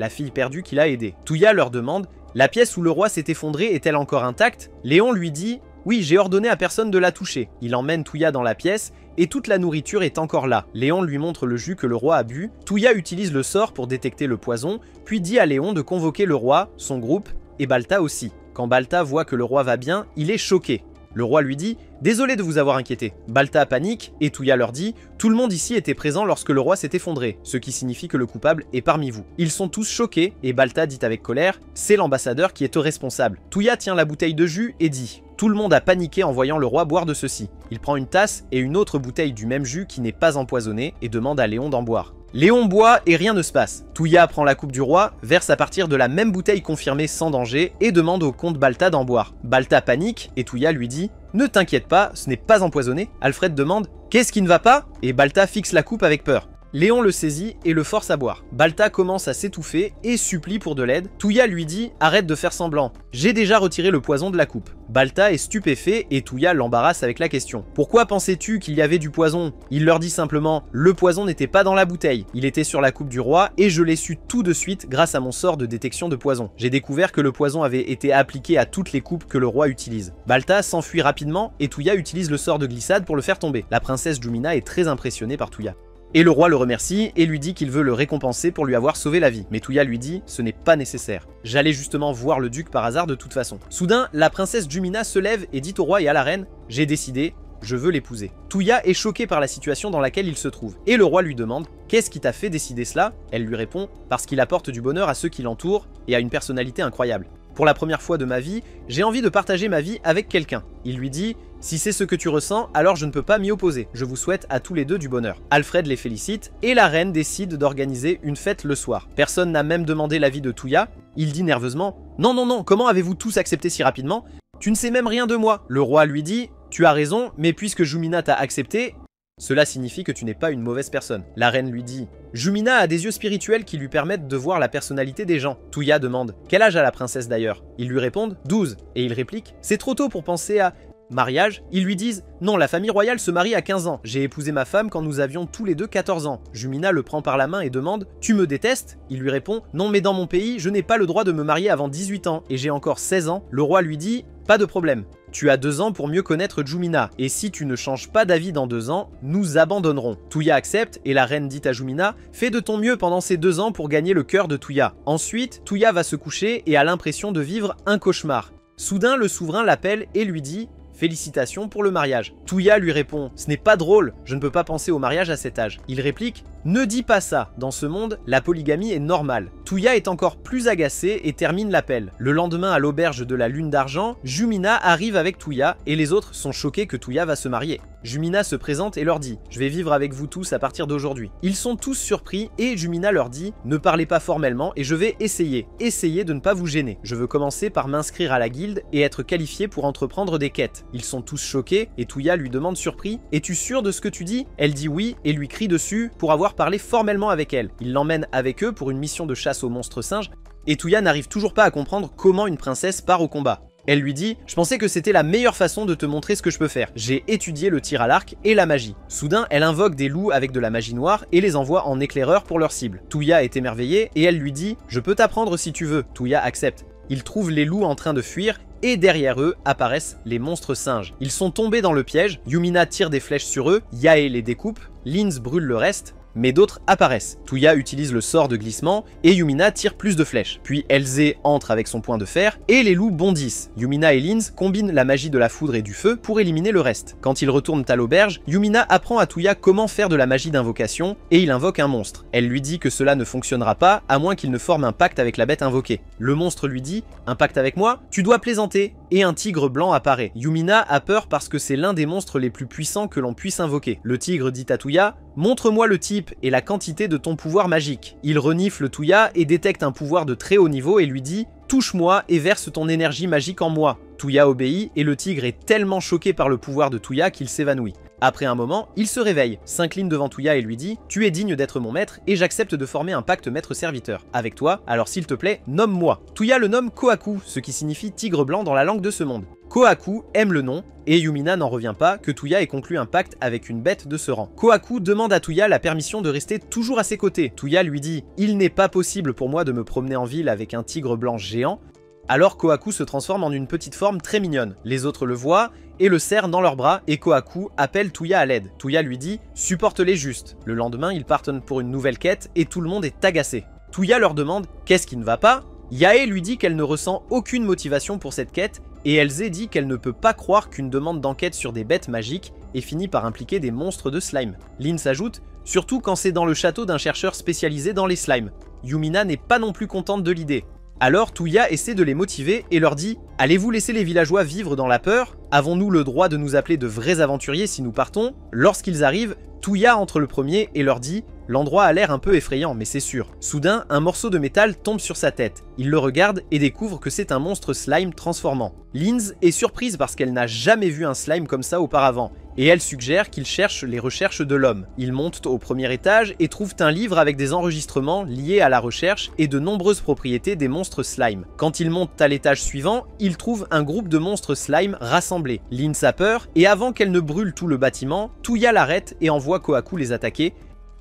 la fille perdue qui l'a aidée. Tuya leur demande « La pièce où le roi s'est effondré est-elle encore intacte ?» Léon lui dit « Oui, j'ai ordonné à personne de la toucher. » Il emmène Tuya dans la pièce et toute la nourriture est encore là. Léon lui montre le jus que le roi a bu. Tuya utilise le sort pour détecter le poison, puis dit à Léon de convoquer le roi, son groupe et Balta aussi. Quand Balta voit que le roi va bien, il est choqué. Le roi lui dit « Désolé de vous avoir inquiété ». Balta panique et Tuya leur dit « Tout le monde ici était présent lorsque le roi s'est effondré, ce qui signifie que le coupable est parmi vous. » Ils sont tous choqués et Balta dit avec colère « C'est l'ambassadeur qui est responsable ». Tuya tient la bouteille de jus et dit « Tout le monde a paniqué en voyant le roi boire de ceci ». Il prend une tasse et une autre bouteille du même jus qui n'est pas empoisonnée et demande à Léon d'en boire. Léon boit et rien ne se passe. Tuya prend la coupe du roi, verse à partir de la même bouteille confirmée sans danger et demande au comte Balta d'en boire. Balta panique et Tuya lui dit « Ne t'inquiète pas, ce n'est pas empoisonné ». Alfred demande « Qu'est-ce qui ne va pas ?» et Balta fixe la coupe avec peur. Léon le saisit et le force à boire. Balta commence à s'étouffer et supplie pour de l'aide. Tuya lui dit « Arrête de faire semblant, j'ai déjà retiré le poison de la coupe ». Balta est stupéfait et Tuya l'embarrasse avec la question « Pourquoi pensais-tu qu'il y avait du poison ?» Il leur dit simplement « Le poison n'était pas dans la bouteille, il était sur la coupe du roi et je l'ai su tout de suite grâce à mon sort de détection de poison. J'ai découvert que le poison avait été appliqué à toutes les coupes que le roi utilise. » Balta s'enfuit rapidement et Tuya utilise le sort de glissade pour le faire tomber. La princesse Jumina est très impressionnée par Tuya. Et le roi le remercie et lui dit qu'il veut le récompenser pour lui avoir sauvé la vie. Mais Tuya lui dit « Ce n'est pas nécessaire. J'allais justement voir le duc par hasard de toute façon. » Soudain, la princesse Jumina se lève et dit au roi et à la reine « J'ai décidé, je veux l'épouser. » Tuya est choquée par la situation dans laquelle il se trouve. Et le roi lui demande « Qu'est-ce qui t'a fait décider cela ?» Elle lui répond « Parce qu'il apporte du bonheur à ceux qui l'entourent et a une personnalité incroyable. Pour la première fois de ma vie, j'ai envie de partager ma vie avec quelqu'un. » Il lui dit « Si c'est ce que tu ressens, alors je ne peux pas m'y opposer. Je vous souhaite à tous les deux du bonheur. » Alfred les félicite et la reine décide d'organiser une fête le soir. Personne n'a même demandé l'avis de Tuya. Il dit nerveusement « Non, non, non, comment avez-vous tous accepté si rapidement? Tu ne sais même rien de moi. » Le roi lui dit « Tu as raison, mais puisque Jumina t'a accepté, cela signifie que tu n'es pas une mauvaise personne. » La reine lui dit « Jumina a des yeux spirituels qui lui permettent de voir la personnalité des gens. » Tuya demande « Quel âge a la princesse d'ailleurs ?» Ils lui répondent « 12. » Et il réplique « C'est trop tôt pour penser à... mariage ?» Ils lui disent « Non, la famille royale se marie à 15 ans. J'ai épousé ma femme quand nous avions tous les deux 14 ans. » Jumina le prend par la main et demande « Tu me détestes ?» Il lui répond « Non, mais dans mon pays, je n'ai pas le droit de me marier avant 18 ans et j'ai encore 16 ans. » Le roi lui dit « Pas de problème. Tu as 2 ans pour mieux connaître Jumina, et si tu ne changes pas d'avis dans 2 ans, nous abandonnerons. » Tuya accepte, et la reine dit à Jumina « Fais de ton mieux pendant ces 2 ans pour gagner le cœur de Tuya. » Ensuite, Tuya va se coucher et a l'impression de vivre un cauchemar. Soudain, le souverain l'appelle et lui dit « Félicitations pour le mariage. » Tuya lui répond « Ce n'est pas drôle, je ne peux pas penser au mariage à cet âge. » Il réplique « Ne dis pas ça, dans ce monde, la polygamie est normale. » Tuya est encore plus agacée et termine l'appel. Le lendemain, à l'auberge de la Lune d'Argent, Jumina arrive avec Tuya et les autres sont choqués que Tuya va se marier. Jumina se présente et leur dit « Je vais vivre avec vous tous à partir d'aujourd'hui. » Ils sont tous surpris et Jumina leur dit « Ne parlez pas formellement et je vais essayer. Essayez de ne pas vous gêner. Je veux commencer par m'inscrire à la guilde et être qualifié pour entreprendre des quêtes. » Ils sont tous choqués et Tuya lui demande surpris « Es-tu sûr de ce que tu dis ?» Elle dit oui et lui crie dessus pour avoir parlé formellement avec elle. Il l'emmène avec eux pour une mission de chasse aux monstres singes et Tuya n'arrive toujours pas à comprendre comment une princesse part au combat. Elle lui dit « Je pensais que c'était la meilleure façon de te montrer ce que je peux faire. J'ai étudié le tir à l'arc et la magie. » Soudain, elle invoque des loups avec de la magie noire et les envoie en éclaireur pour leur cible. Tuya est émerveillée et elle lui dit « Je peux t'apprendre si tu veux. » Tuya accepte. Ils trouvent les loups en train de fuir et derrière eux apparaissent les monstres singes. Ils sont tombés dans le piège, Yumina tire des flèches sur eux, Yae les découpe, Linz brûle le reste, mais d'autres apparaissent. Tuya utilise le sort de glissement et Yumina tire plus de flèches. Puis Elze entre avec son poing de fer et les loups bondissent. Yumina et Linz combinent la magie de la foudre et du feu pour éliminer le reste. Quand ils retournent à l'auberge, Yumina apprend à Tuya comment faire de la magie d'invocation et il invoque un monstre. Elle lui dit que cela ne fonctionnera pas à moins qu'il ne forme un pacte avec la bête invoquée. Le monstre lui dit « Un pacte avec moi? Tu dois plaisanter !» Et un tigre blanc apparaît. Yumina a peur parce que c'est l'un des monstres les plus puissants que l'on puisse invoquer. Le tigre dit à Tuya « Montre-moi le type et la quantité de ton pouvoir magique. » Il renifle Tuya et détecte un pouvoir de très haut niveau et lui dit « Touche-moi et verse ton énergie magique en moi. » Tuya obéit et le tigre est tellement choqué par le pouvoir de Tuya qu'il s'évanouit. Après un moment, il se réveille, s'incline devant Tuya et lui dit « Tu es digne d'être mon maître et j'accepte de former un pacte maître-serviteur. Avec toi, alors s'il te plaît, nomme-moi. » Tuya le nomme Kohaku, ce qui signifie tigre blanc dans la langue de ce monde. Kohaku aime le nom, et Yumina n'en revient pas que Tuya ait conclu un pacte avec une bête de ce rang. Kohaku demande à Tuya la permission de rester toujours à ses côtés. Tuya lui dit « Il n'est pas possible pour moi de me promener en ville avec un tigre blanc géant. » Alors Kohaku se transforme en une petite forme très mignonne. Les autres le voient et le serrent dans leurs bras et Kohaku appelle Tuya à l'aide. Tuya lui dit « Supporte-les juste ». Le lendemain, ils partent pour une nouvelle quête et tout le monde est agacé. Tuya leur demande « Qu'est-ce qui ne va pas ?» Yae lui dit qu'elle ne ressent aucune motivation pour cette quête et Elze dit qu'elle ne peut pas croire qu'une demande d'enquête sur des bêtes magiques ait fini par impliquer des monstres de slime. Lin s'ajoute « Surtout quand c'est dans le château d'un chercheur spécialisé dans les slimes ». Yumina n'est pas non plus contente de l'idée. Alors Tuya essaie de les motiver et leur dit « Allez-vous laisser les villageois vivre dans la peur? Avons-nous le droit de nous appeler de vrais aventuriers si nous partons ?» Lorsqu'ils arrivent, Tuya entre le premier et leur dit « L'endroit a l'air un peu effrayant, mais c'est sûr. » Soudain, un morceau de métal tombe sur sa tête. Il le regarde et découvre que c'est un monstre slime transformant. Linz est surprise parce qu'elle n'a jamais vu un slime comme ça auparavant, et elle suggère qu'il cherche les recherches de l'homme. Ils montent au premier étage et trouvent un livre avec des enregistrements liés à la recherche et de nombreuses propriétés des monstres slime. Quand ils montent à l'étage suivant, ils trouvent un groupe de monstres slime rassemblés. Linz a peur, et avant qu'elle ne brûle tout le bâtiment, Tuya l'arrête et envoie Kohaku les attaquer,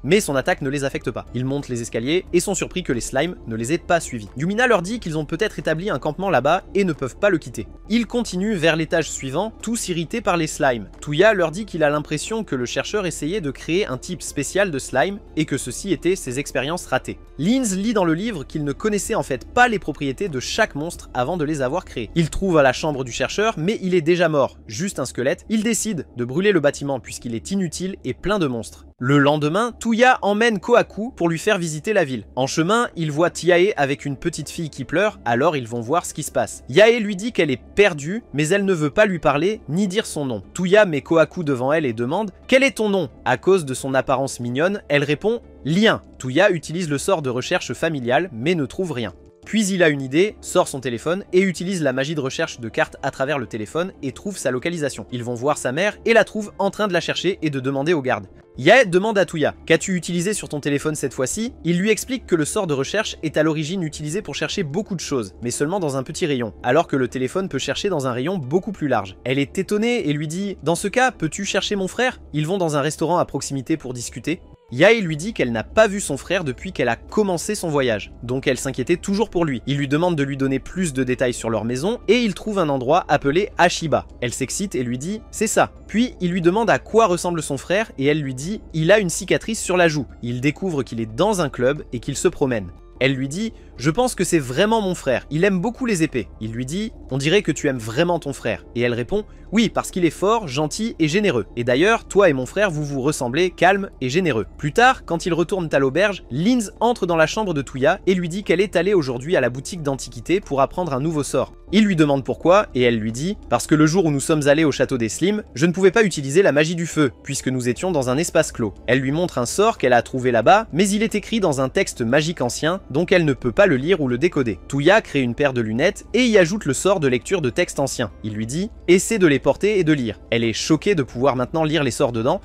mais son attaque ne les affecte pas. Ils montent les escaliers et sont surpris que les slimes ne les aient pas suivis. Yumina leur dit qu'ils ont peut-être établi un campement là-bas et ne peuvent pas le quitter. Ils continuent vers l'étage suivant, tous irrités par les slimes. Tuya leur dit qu'il a l'impression que le chercheur essayait de créer un type spécial de slime et que ceci était ses expériences ratées. Linz lit dans le livre qu'il ne connaissait en fait pas les propriétés de chaque monstre avant de les avoir créés. Il trouve à la chambre du chercheur, mais il est déjà mort, juste un squelette. Il décide de brûler le bâtiment puisqu'il est inutile et plein de monstres. Le lendemain, Tuya emmène Kohaku pour lui faire visiter la ville. En chemin, il voit Yae avec une petite fille qui pleure, alors ils vont voir ce qui se passe. Yae lui dit qu'elle est perdue, mais elle ne veut pas lui parler ni dire son nom. Tuya met Kohaku devant elle et demande « Quel est ton nom ?» À cause de son apparence mignonne, elle répond « Lien ». Tuya utilise le sort de recherche familiale, mais ne trouve rien. Puis il a une idée, sort son téléphone et utilise la magie de recherche de cartes à travers le téléphone et trouve sa localisation. Ils vont voir sa mère et la trouvent en train de la chercher et de demander aux gardes. Yae demande à Tuya « Qu'as-tu utilisé sur ton téléphone cette fois-ci ?» Il lui explique que le sort de recherche est à l'origine utilisé pour chercher beaucoup de choses, mais seulement dans un petit rayon, alors que le téléphone peut chercher dans un rayon beaucoup plus large. Elle est étonnée et lui dit « Dans ce cas, peux-tu chercher mon frère ?» Ils vont dans un restaurant à proximité pour discuter. Yae lui dit qu'elle n'a pas vu son frère depuis qu'elle a commencé son voyage, donc elle s'inquiétait toujours pour lui. Il lui demande de lui donner plus de détails sur leur maison et il trouve un endroit appelé Ashiba. Elle s'excite et lui dit « C'est ça ». Puis il lui demande à quoi ressemble son frère et elle lui dit « Il a une cicatrice sur la joue ». Il découvre qu'il est dans un club et qu'il se promène. Elle lui dit « Je pense que c'est vraiment mon frère, il aime beaucoup les épées ». Il lui dit « On dirait que tu aimes vraiment ton frère ». Et elle répond « Oui, parce qu'il est fort, gentil et généreux. Et d'ailleurs, toi et mon frère, vous vous ressemblez, calme et généreux ». Plus tard, quand ils retournent à l'auberge, Linz entre dans la chambre de Tuya et lui dit qu'elle est allée aujourd'hui à la boutique d'antiquité pour apprendre un nouveau sort. Il lui demande pourquoi et elle lui dit « Parce que le jour où nous sommes allés au château des Slims, je ne pouvais pas utiliser la magie du feu, puisque nous étions dans un espace clos. » Elle lui montre un sort qu'elle a trouvé là-bas, mais il est écrit dans un texte magique ancien, donc elle ne peut pas le lire ou le décoder. Tuya crée une paire de lunettes et y ajoute le sort de lecture de texte ancien. Il lui dit « Essaie de les porter et de lire ». Elle est choquée de pouvoir maintenant lire les sorts dedans,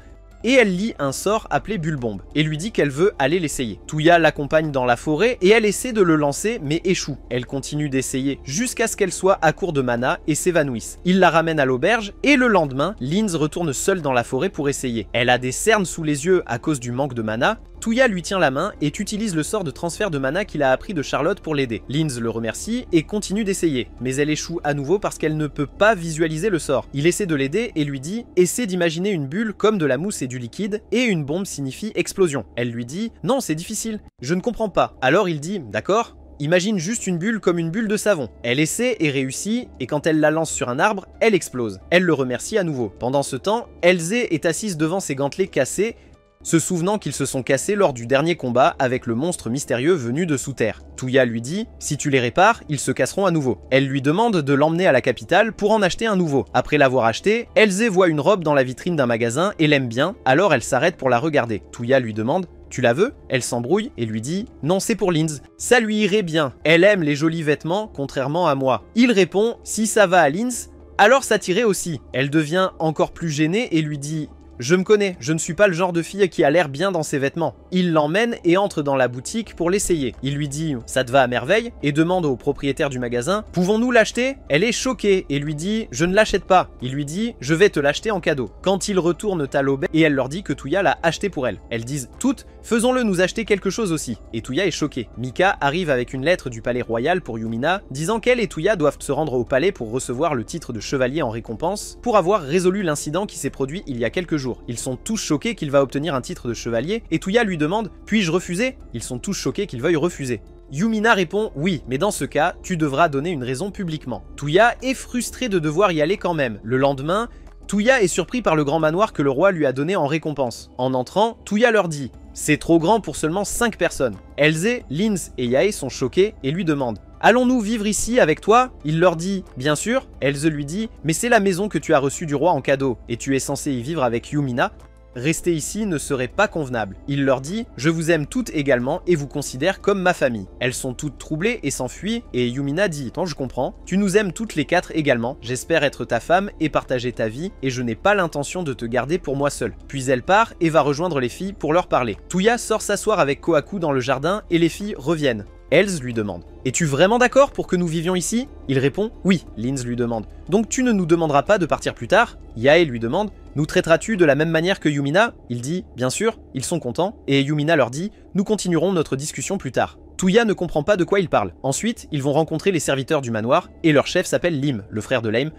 et elle lit un sort appelé Bulle Bombe et lui dit qu'elle veut aller l'essayer. Touya l'accompagne dans la forêt et elle essaie de le lancer mais échoue. Elle continue d'essayer jusqu'à ce qu'elle soit à court de mana et s'évanouisse. Il la ramène à l'auberge et le lendemain, Linz retourne seule dans la forêt pour essayer. Elle a des cernes sous les yeux à cause du manque de mana. Touya lui tient la main et utilise le sort de transfert de mana qu'il a appris de Charlotte pour l'aider. Linz le remercie et continue d'essayer, mais elle échoue à nouveau parce qu'elle ne peut pas visualiser le sort. Il essaie de l'aider et lui dit « Essaie d'imaginer une bulle comme de la mousse et du liquide, et une bombe signifie explosion. » Elle lui dit « Non, c'est difficile, je ne comprends pas. » Alors il dit « D'accord. Imagine juste une bulle comme une bulle de savon. » Elle essaie et réussit, et quand elle la lance sur un arbre, elle explose. Elle le remercie à nouveau. Pendant ce temps, Elze est assise devant ses gantelets cassés, se souvenant qu'ils se sont cassés lors du dernier combat avec le monstre mystérieux venu de sous terre. Touya lui dit « Si tu les répares, ils se casseront à nouveau. » Elle lui demande de l'emmener à la capitale pour en acheter un nouveau. Après l'avoir acheté, Elze voit une robe dans la vitrine d'un magasin et l'aime bien, alors elle s'arrête pour la regarder. Touya lui demande « Tu la veux ?» Elle s'embrouille et lui dit « Non, c'est pour Linz. Ça lui irait bien. Elle aime les jolis vêtements, contrairement à moi. » Il répond « Si ça va à Linz, alors ça t'irait aussi. » Elle devient encore plus gênée et lui dit « Je me connais, je ne suis pas le genre de fille qui a l'air bien dans ses vêtements. » Il l'emmène et entre dans la boutique pour l'essayer. Il lui dit « Ça te va à merveille ?» et demande au propriétaire du magasin « Pouvons-nous l'acheter ?» Elle est choquée et lui dit « Je ne l'achète pas. » Il lui dit « Je vais te l'acheter en cadeau. » Quand ils retournent à l'auberge et elle leur dit que Touya l'a acheté pour elle. Elles disent toutes « Faisons-le nous acheter quelque chose aussi. » Et Touya est choquée. Mika arrive avec une lettre du palais royal pour Yumina, disant qu'elle et Touya doivent se rendre au palais pour recevoir le titre de chevalier en récompense, pour avoir résolu l'incident qui s'est produit il y a quelques jours. Ils sont tous choqués qu'il va obtenir un titre de chevalier, et Touya lui demande « Puis-je refuser ?» Ils sont tous choqués qu'il veuille refuser. Yumina répond « Oui, mais dans ce cas, tu devras donner une raison publiquement. » Touya est frustré de devoir y aller quand même. Le lendemain, Touya est surpris par le grand manoir que le roi lui a donné en récompense. En entrant, Touya leur dit « C'est trop grand pour seulement 5 personnes. » Elze, Linz et Yae sont choqués et lui demandent « Allons-nous vivre ici avec toi ?» Il leur dit « Bien sûr ». Elze lui dit « Mais c'est la maison que tu as reçue du roi en cadeau, et tu es censé y vivre avec Yumina. Rester ici ne serait pas convenable. » Il leur dit « Je vous aime toutes également et vous considère comme ma famille. » Elles sont toutes troublées et s'enfuient, et Yumina dit « Tant je comprends, tu nous aimes toutes les 4 également, j'espère être ta femme et partager ta vie, et je n'ai pas l'intention de te garder pour moi seule. » Puis elle part et va rejoindre les filles pour leur parler. Touya sort s'asseoir avec Kohaku dans le jardin et les filles reviennent. Elze lui demande « Es-tu vraiment d'accord pour que nous vivions ici ?» Il répond « Oui ». Linz lui demande « Donc tu ne nous demanderas pas de partir plus tard ?» Yae lui demande « Nous traiteras-tu de la même manière que Yumina ?» Il dit « Bien sûr ». Ils sont contents et Yumina leur dit « Nous continuerons notre discussion plus tard ». Touya ne comprend pas de quoi il parle. Ensuite, ils vont rencontrer les serviteurs du manoir et leur chef s'appelle Lim, le frère de Lame,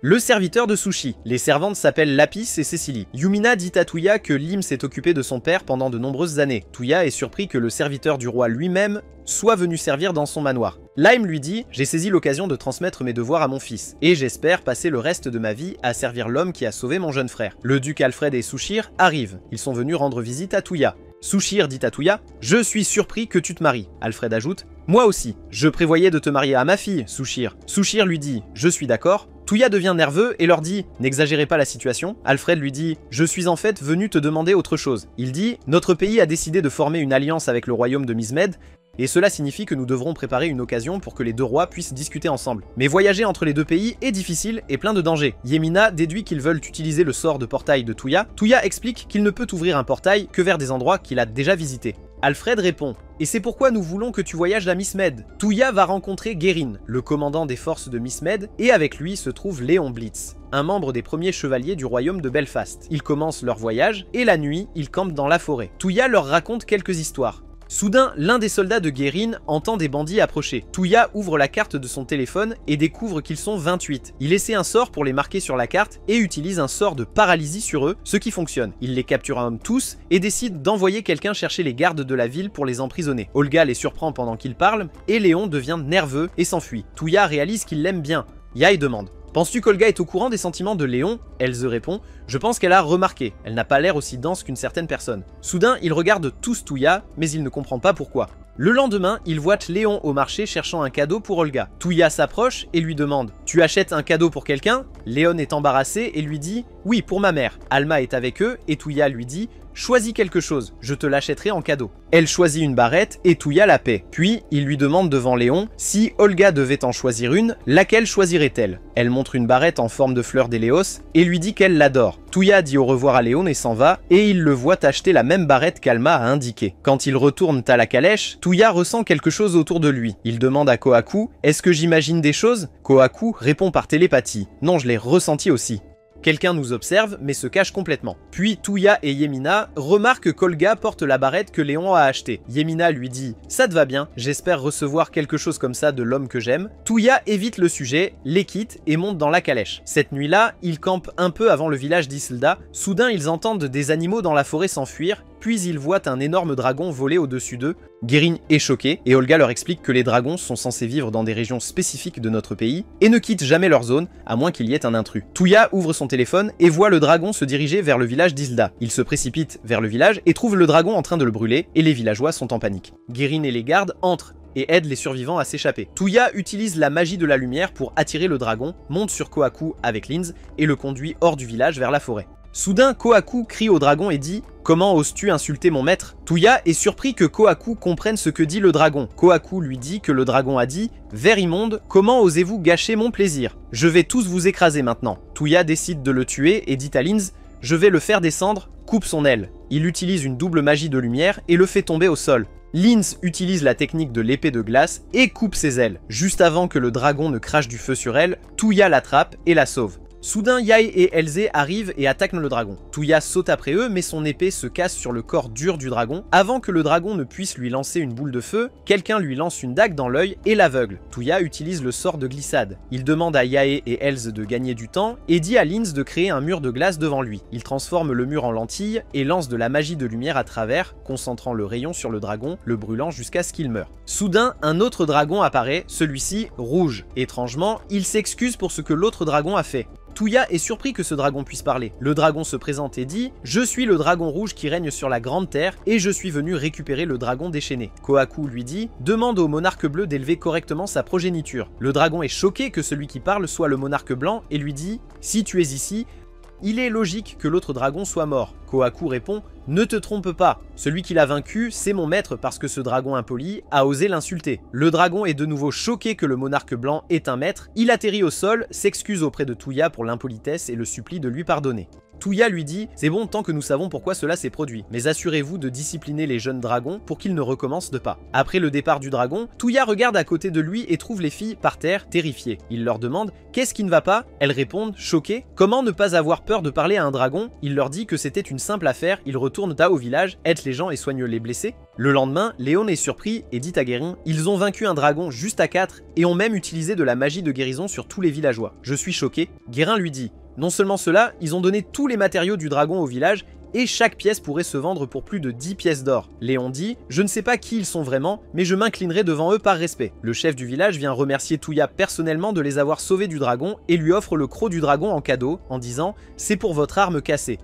le serviteur de Sushi. Les servantes s'appellent Lapis et Cécilie. Yumina dit à Touya que Lim s'est occupé de son père pendant de nombreuses années. Touya est surpris que le serviteur du roi lui-même soit venu servir dans son manoir. Lime lui dit « J'ai saisi l'occasion de transmettre mes devoirs à mon fils, et j'espère passer le reste de ma vie à servir l'homme qui a sauvé mon jeune frère. » Le duc Alfred et Sushir arrivent. Ils sont venus rendre visite à Touya. Sushir dit à Touya « Je suis surpris que tu te maries. » Alfred ajoute « Moi aussi. Je prévoyais de te marier à ma fille, Sushir. » Sushir lui dit « Je suis d'accord. » Touya devient nerveux et leur dit « N'exagérez pas la situation. » Alfred lui dit « Je suis en fait venu te demander autre chose. » Il dit « Notre pays a décidé de former une alliance avec le royaume de Mizmed, et cela signifie que nous devrons préparer une occasion pour que les deux rois puissent discuter ensemble. Mais voyager entre les deux pays est difficile et plein de dangers. Yemina déduit qu'ils veulent utiliser le sort de portail de Touya. Touya explique qu'il ne peut ouvrir un portail que vers des endroits qu'il a déjà visités. Alfred répond « Et c'est pourquoi nous voulons que tu voyages à Mizmed. » Touya va rencontrer Guérin, le commandant des forces de Mizmed, et avec lui se trouve Léon Blitz, un membre des premiers chevaliers du royaume de Belfast. Ils commencent leur voyage, et la nuit, ils campent dans la forêt. Touya leur raconte quelques histoires. Soudain, l'un des soldats de Guérin entend des bandits approcher. Touya ouvre la carte de son téléphone et découvre qu'ils sont 28. Il essaie un sort pour les marquer sur la carte et utilise un sort de paralysie sur eux, ce qui fonctionne. Il les capture tous et décide d'envoyer quelqu'un chercher les gardes de la ville pour les emprisonner. Olga les surprend pendant qu'ils parlent et Léon devient nerveux et s'enfuit. Touya réalise qu'il l'aime bien. Yae demande « Penses-tu qu'Olga est au courant des sentiments de Léon ?» Elze répond « Je pense qu'elle a remarqué, elle n'a pas l'air aussi dense qu'une certaine personne. » Soudain, il regarde tous Touya, mais il ne comprend pas pourquoi. Le lendemain, il voit Léon au marché cherchant un cadeau pour Olga. Touya s'approche et lui demande « Tu achètes un cadeau pour quelqu'un ?» Léon est embarrassé et lui dit « Oui, pour ma mère. Alma est avec eux et Touya lui dit « Choisis quelque chose, je te l'achèterai en cadeau ». Elle choisit une barrette et Touya la paie. Puis, il lui demande devant Léon si Olga devait en choisir une, laquelle choisirait-elle? Elle montre une barrette en forme de fleur d'Héléos et lui dit qu'elle l'adore. Touya dit au revoir à Léon et s'en va, et il le voit acheter la même barrette qu'Alma a indiquée. Quand ils retournent à la calèche, Touya ressent quelque chose autour de lui. Il demande à Kohaku « Est-ce que j'imagine des choses ?» Kohaku répond par télépathie « Non, je l'ai ressenti aussi ». Quelqu'un nous observe, mais se cache complètement. Puis Touya et Yemina remarquent qu'Olga porte la barrette que Léon a achetée. Yemina lui dit « Ça te va bien, j'espère recevoir quelque chose comme ça de l'homme que j'aime ». Touya évite le sujet, les quitte et monte dans la calèche. Cette nuit-là, ils campent un peu avant le village d'Isilda. Soudain, ils entendent des animaux dans la forêt s'enfuir, puis ils voient un énorme dragon voler au-dessus d'eux. Guérin est choqué, et Olga leur explique que les dragons sont censés vivre dans des régions spécifiques de notre pays, et ne quittent jamais leur zone, à moins qu'il y ait un intrus. Touya ouvre son téléphone et voit le dragon se diriger vers le village d'Isilda. Il se précipite vers le village et trouve le dragon en train de le brûler, et les villageois sont en panique. Guérin et les gardes entrent et aident les survivants à s'échapper. Touya utilise la magie de la lumière pour attirer le dragon, monte sur Kohaku avec Linz, et le conduit hors du village vers la forêt. Soudain, Kohaku crie au dragon et dit « Comment oses-tu insulter mon maître ?» Touya est surpris que Kohaku comprenne ce que dit le dragon. Kohaku lui dit que le dragon a dit « Ver immonde, comment osez-vous gâcher mon plaisir? Je vais tous vous écraser maintenant. » Touya décide de le tuer et dit à Linz « Je vais le faire descendre, coupe son aile. » Il utilise une double magie de lumière et le fait tomber au sol. Linz utilise la technique de l'épée de glace et coupe ses ailes. Juste avant que le dragon ne crache du feu sur elle, Touya l'attrape et la sauve. Soudain, Yae et Elzé arrivent et attaquent le dragon. Touya saute après eux, mais son épée se casse sur le corps dur du dragon. Avant que le dragon ne puisse lui lancer une boule de feu, quelqu'un lui lance une dague dans l'œil et l'aveugle. Touya utilise le sort de glissade. Il demande à Yae et Elz de gagner du temps et dit à Linz de créer un mur de glace devant lui. Il transforme le mur en lentille et lance de la magie de lumière à travers, concentrant le rayon sur le dragon, le brûlant jusqu'à ce qu'il meure. Soudain, un autre dragon apparaît, celui-ci rouge. Étrangement, il s'excuse pour ce que l'autre dragon a fait. Touya est surpris que ce dragon puisse parler. Le dragon se présente et dit « Je suis le dragon rouge qui règne sur la grande terre et je suis venu récupérer le dragon déchaîné. » Kohaku lui dit « Demande au monarque bleu d'élever correctement sa progéniture. » Le dragon est choqué que celui qui parle soit le monarque blanc et lui dit « Si tu es ici, il est logique que l'autre dragon soit mort. » Kohaku répond « Ne te trompe pas, celui qui l'a vaincu, c'est mon maître parce que ce dragon impoli a osé l'insulter. » Le dragon est de nouveau choqué que le monarque blanc est un maître, il atterrit au sol, s'excuse auprès de Touya pour l'impolitesse et le supplie de lui pardonner. Touya lui dit « C'est bon tant que nous savons pourquoi cela s'est produit, mais assurez-vous de discipliner les jeunes dragons pour qu'ils ne recommencent de pas. » Après le départ du dragon, Touya regarde à côté de lui et trouve les filles par terre, terrifiées. Il leur demande « Qu'est-ce qui ne va pas ?» Elles répondent, choquées. Comment ne pas avoir peur de parler à un dragon? Il leur dit que c'était une simple affaire, ils retournent au village, aident les gens et soignent les blessés. Le lendemain, Léon est surpris et dit à Guérin « Ils ont vaincu un dragon juste à 4 et ont même utilisé de la magie de guérison sur tous les villageois. Je suis choqué. » Guérin lui dit « Non seulement cela, ils ont donné tous les matériaux du dragon au village et chaque pièce pourrait se vendre pour plus de 10 pièces d'or. » Léon dit « Je ne sais pas qui ils sont vraiment, mais je m'inclinerai devant eux par respect. » Le chef du village vient remercier Touya personnellement de les avoir sauvés du dragon et lui offre le croc du dragon en cadeau en disant « C'est pour votre arme cassée.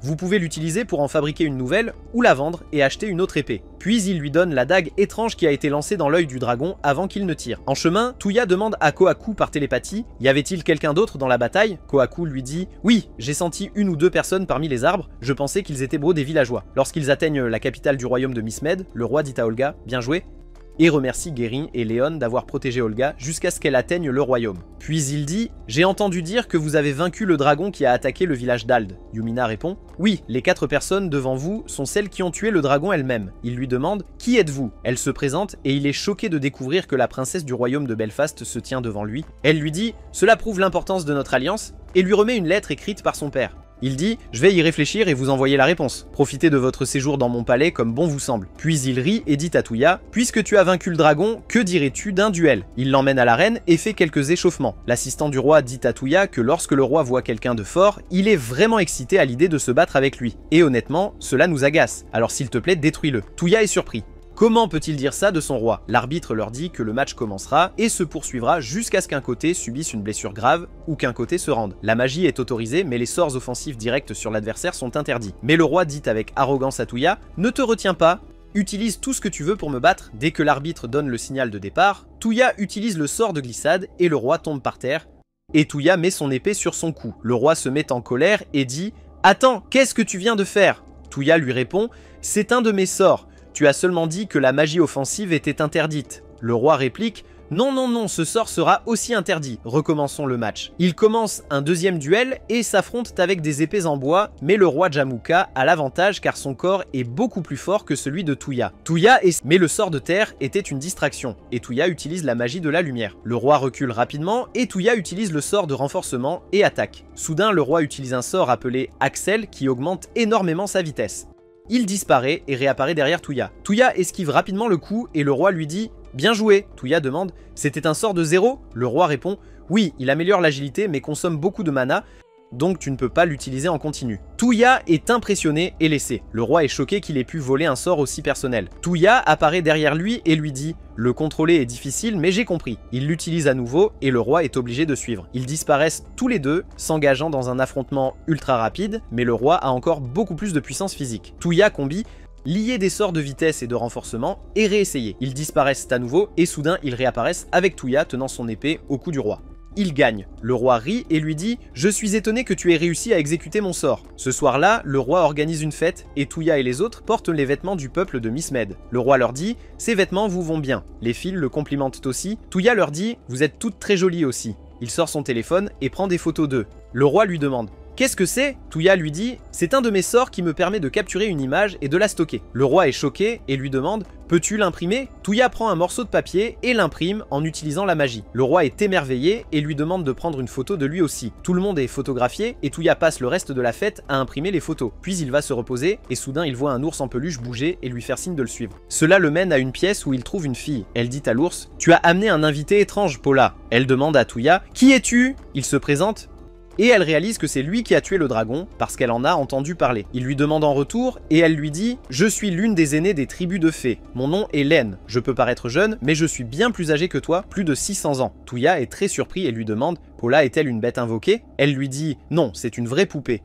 Vous pouvez l'utiliser pour en fabriquer une nouvelle ou la vendre et acheter une autre épée. » Puis il lui donne la dague étrange qui a été lancée dans l'œil du dragon avant qu'il ne tire. En chemin, Touya demande à Kohaku par télépathie « Y avait-il quelqu'un d'autre dans la bataille ?» Kohaku lui dit « Oui, j'ai senti une ou deux personnes parmi les arbres, je pensais qu'ils étaient des villageois. » Lorsqu'ils atteignent la capitale du royaume de Mismed, le roi dit à Olga « Bien joué !» et remercie Guérin et Léon d'avoir protégé Olga jusqu'à ce qu'elle atteigne le royaume. Puis il dit « J'ai entendu dire que vous avez vaincu le dragon qui a attaqué le village d'Ald. » Yumina répond « Oui, les 4 personnes devant vous sont celles qui ont tué le dragon elle-même. » Il lui demande « Qui êtes-vous » Elle se présente et il est choqué de découvrir que la princesse du royaume de Belfast se tient devant lui. Elle lui dit « Cela prouve l'importance de notre alliance » et lui remet une lettre écrite par son père. Il dit « Je vais y réfléchir et vous envoyer la réponse. Profitez de votre séjour dans mon palais comme bon vous semble. » Puis il rit et dit à Touya « Puisque tu as vaincu le dragon, que dirais-tu d'un duel ?» Il l'emmène à l'arène et fait quelques échauffements. L'assistant du roi dit à Touya que lorsque le roi voit quelqu'un de fort, il est vraiment excité à l'idée de se battre avec lui. Et honnêtement, cela nous agace. Alors s'il te plaît, détruis-le. Touya est surpris. Comment peut-il dire ça de son roi? L'arbitre leur dit que le match commencera et se poursuivra jusqu'à ce qu'un côté subisse une blessure grave ou qu'un côté se rende. La magie est autorisée mais les sorts offensifs directs sur l'adversaire sont interdits. Mais le roi dit avec arrogance à Touya « Ne te retiens pas, utilise tout ce que tu veux pour me battre. » Dès que l'arbitre donne le signal de départ, Touya utilise le sort de glissade et le roi tombe par terre. et Touya met son épée sur son cou. Le roi se met en colère et dit « Attends, qu'est-ce que tu viens de faire ?» Touya lui répond « C'est un de mes sorts, tu as seulement dit que la magie offensive était interdite. » Le roi réplique « Non, non, non, ce sort sera aussi interdit. Recommençons le match. » Ils commencent un deuxième duel et s'affrontent avec des épées en bois, mais le roi Jamouka a l'avantage car son corps est beaucoup plus fort que celui de Touya. Mais le sort de terre était une distraction, et Touya utilise la magie de la lumière. Le roi recule rapidement, et Touya utilise le sort de renforcement et attaque. Soudain, le roi utilise un sort appelé Axel qui augmente énormément sa vitesse. Il disparaît et réapparaît derrière Touya. Touya esquive rapidement le coup et le roi lui dit « Bien joué !» Touya demande « C'était un sort de 0 ?» Le roi répond « Oui, il améliore l'agilité mais consomme beaucoup de mana, donc tu ne peux pas l'utiliser en continu. » Touya est impressionné et laissé. Le roi est choqué qu'il ait pu voler un sort aussi personnel. Touya apparaît derrière lui et lui dit « Le contrôler est difficile mais j'ai compris. » Il l'utilise à nouveau et le roi est obligé de suivre. Ils disparaissent tous les deux, s'engageant dans un affrontement ultra rapide, mais le roi a encore beaucoup plus de puissance physique. Touya combi lier des sorts de vitesse et de renforcement et réessayer. Ils disparaissent à nouveau et soudain ils réapparaissent avec Touya tenant son épée au cou du roi. Il gagne. Le roi rit et lui dit « Je suis étonné que tu aies réussi à exécuter mon sort. » Ce soir-là, le roi organise une fête et Touya et les autres portent les vêtements du peuple de Mismed. Le roi leur dit « Ces vêtements vous vont bien. » Les filles le complimentent aussi. Touya leur dit « Vous êtes toutes très jolies aussi. » Il sort son téléphone et prend des photos d'eux. Le roi lui demande « Qu'est-ce que c'est ?» Touya lui dit « C'est un de mes sorts qui me permet de capturer une image et de la stocker. » Le roi est choqué et lui demande « Peux-tu l'imprimer ?» Touya prend un morceau de papier et l'imprime en utilisant la magie. Le roi est émerveillé et lui demande de prendre une photo de lui aussi. Tout le monde est photographié et Touya passe le reste de la fête à imprimer les photos. Puis il va se reposer et soudain il voit un ours en peluche bouger et lui faire signe de le suivre. Cela le mène à une pièce où il trouve une fille. Elle dit à l'ours « Tu as amené un invité étrange, Paula. » Elle demande à Touya « Qui es-tu » Il se présente et elle réalise que c'est lui qui a tué le dragon parce qu'elle en a entendu parler. Il lui demande en retour et elle lui dit « Je suis l'une des aînées des tribus de fées. Mon nom est Len. Je peux paraître jeune, mais je suis bien plus âgé que toi, plus de 600 ans. » Touya est très surpris et lui demande « Paula est-elle une bête invoquée ?» Elle lui dit « Non, c'est une vraie poupée. »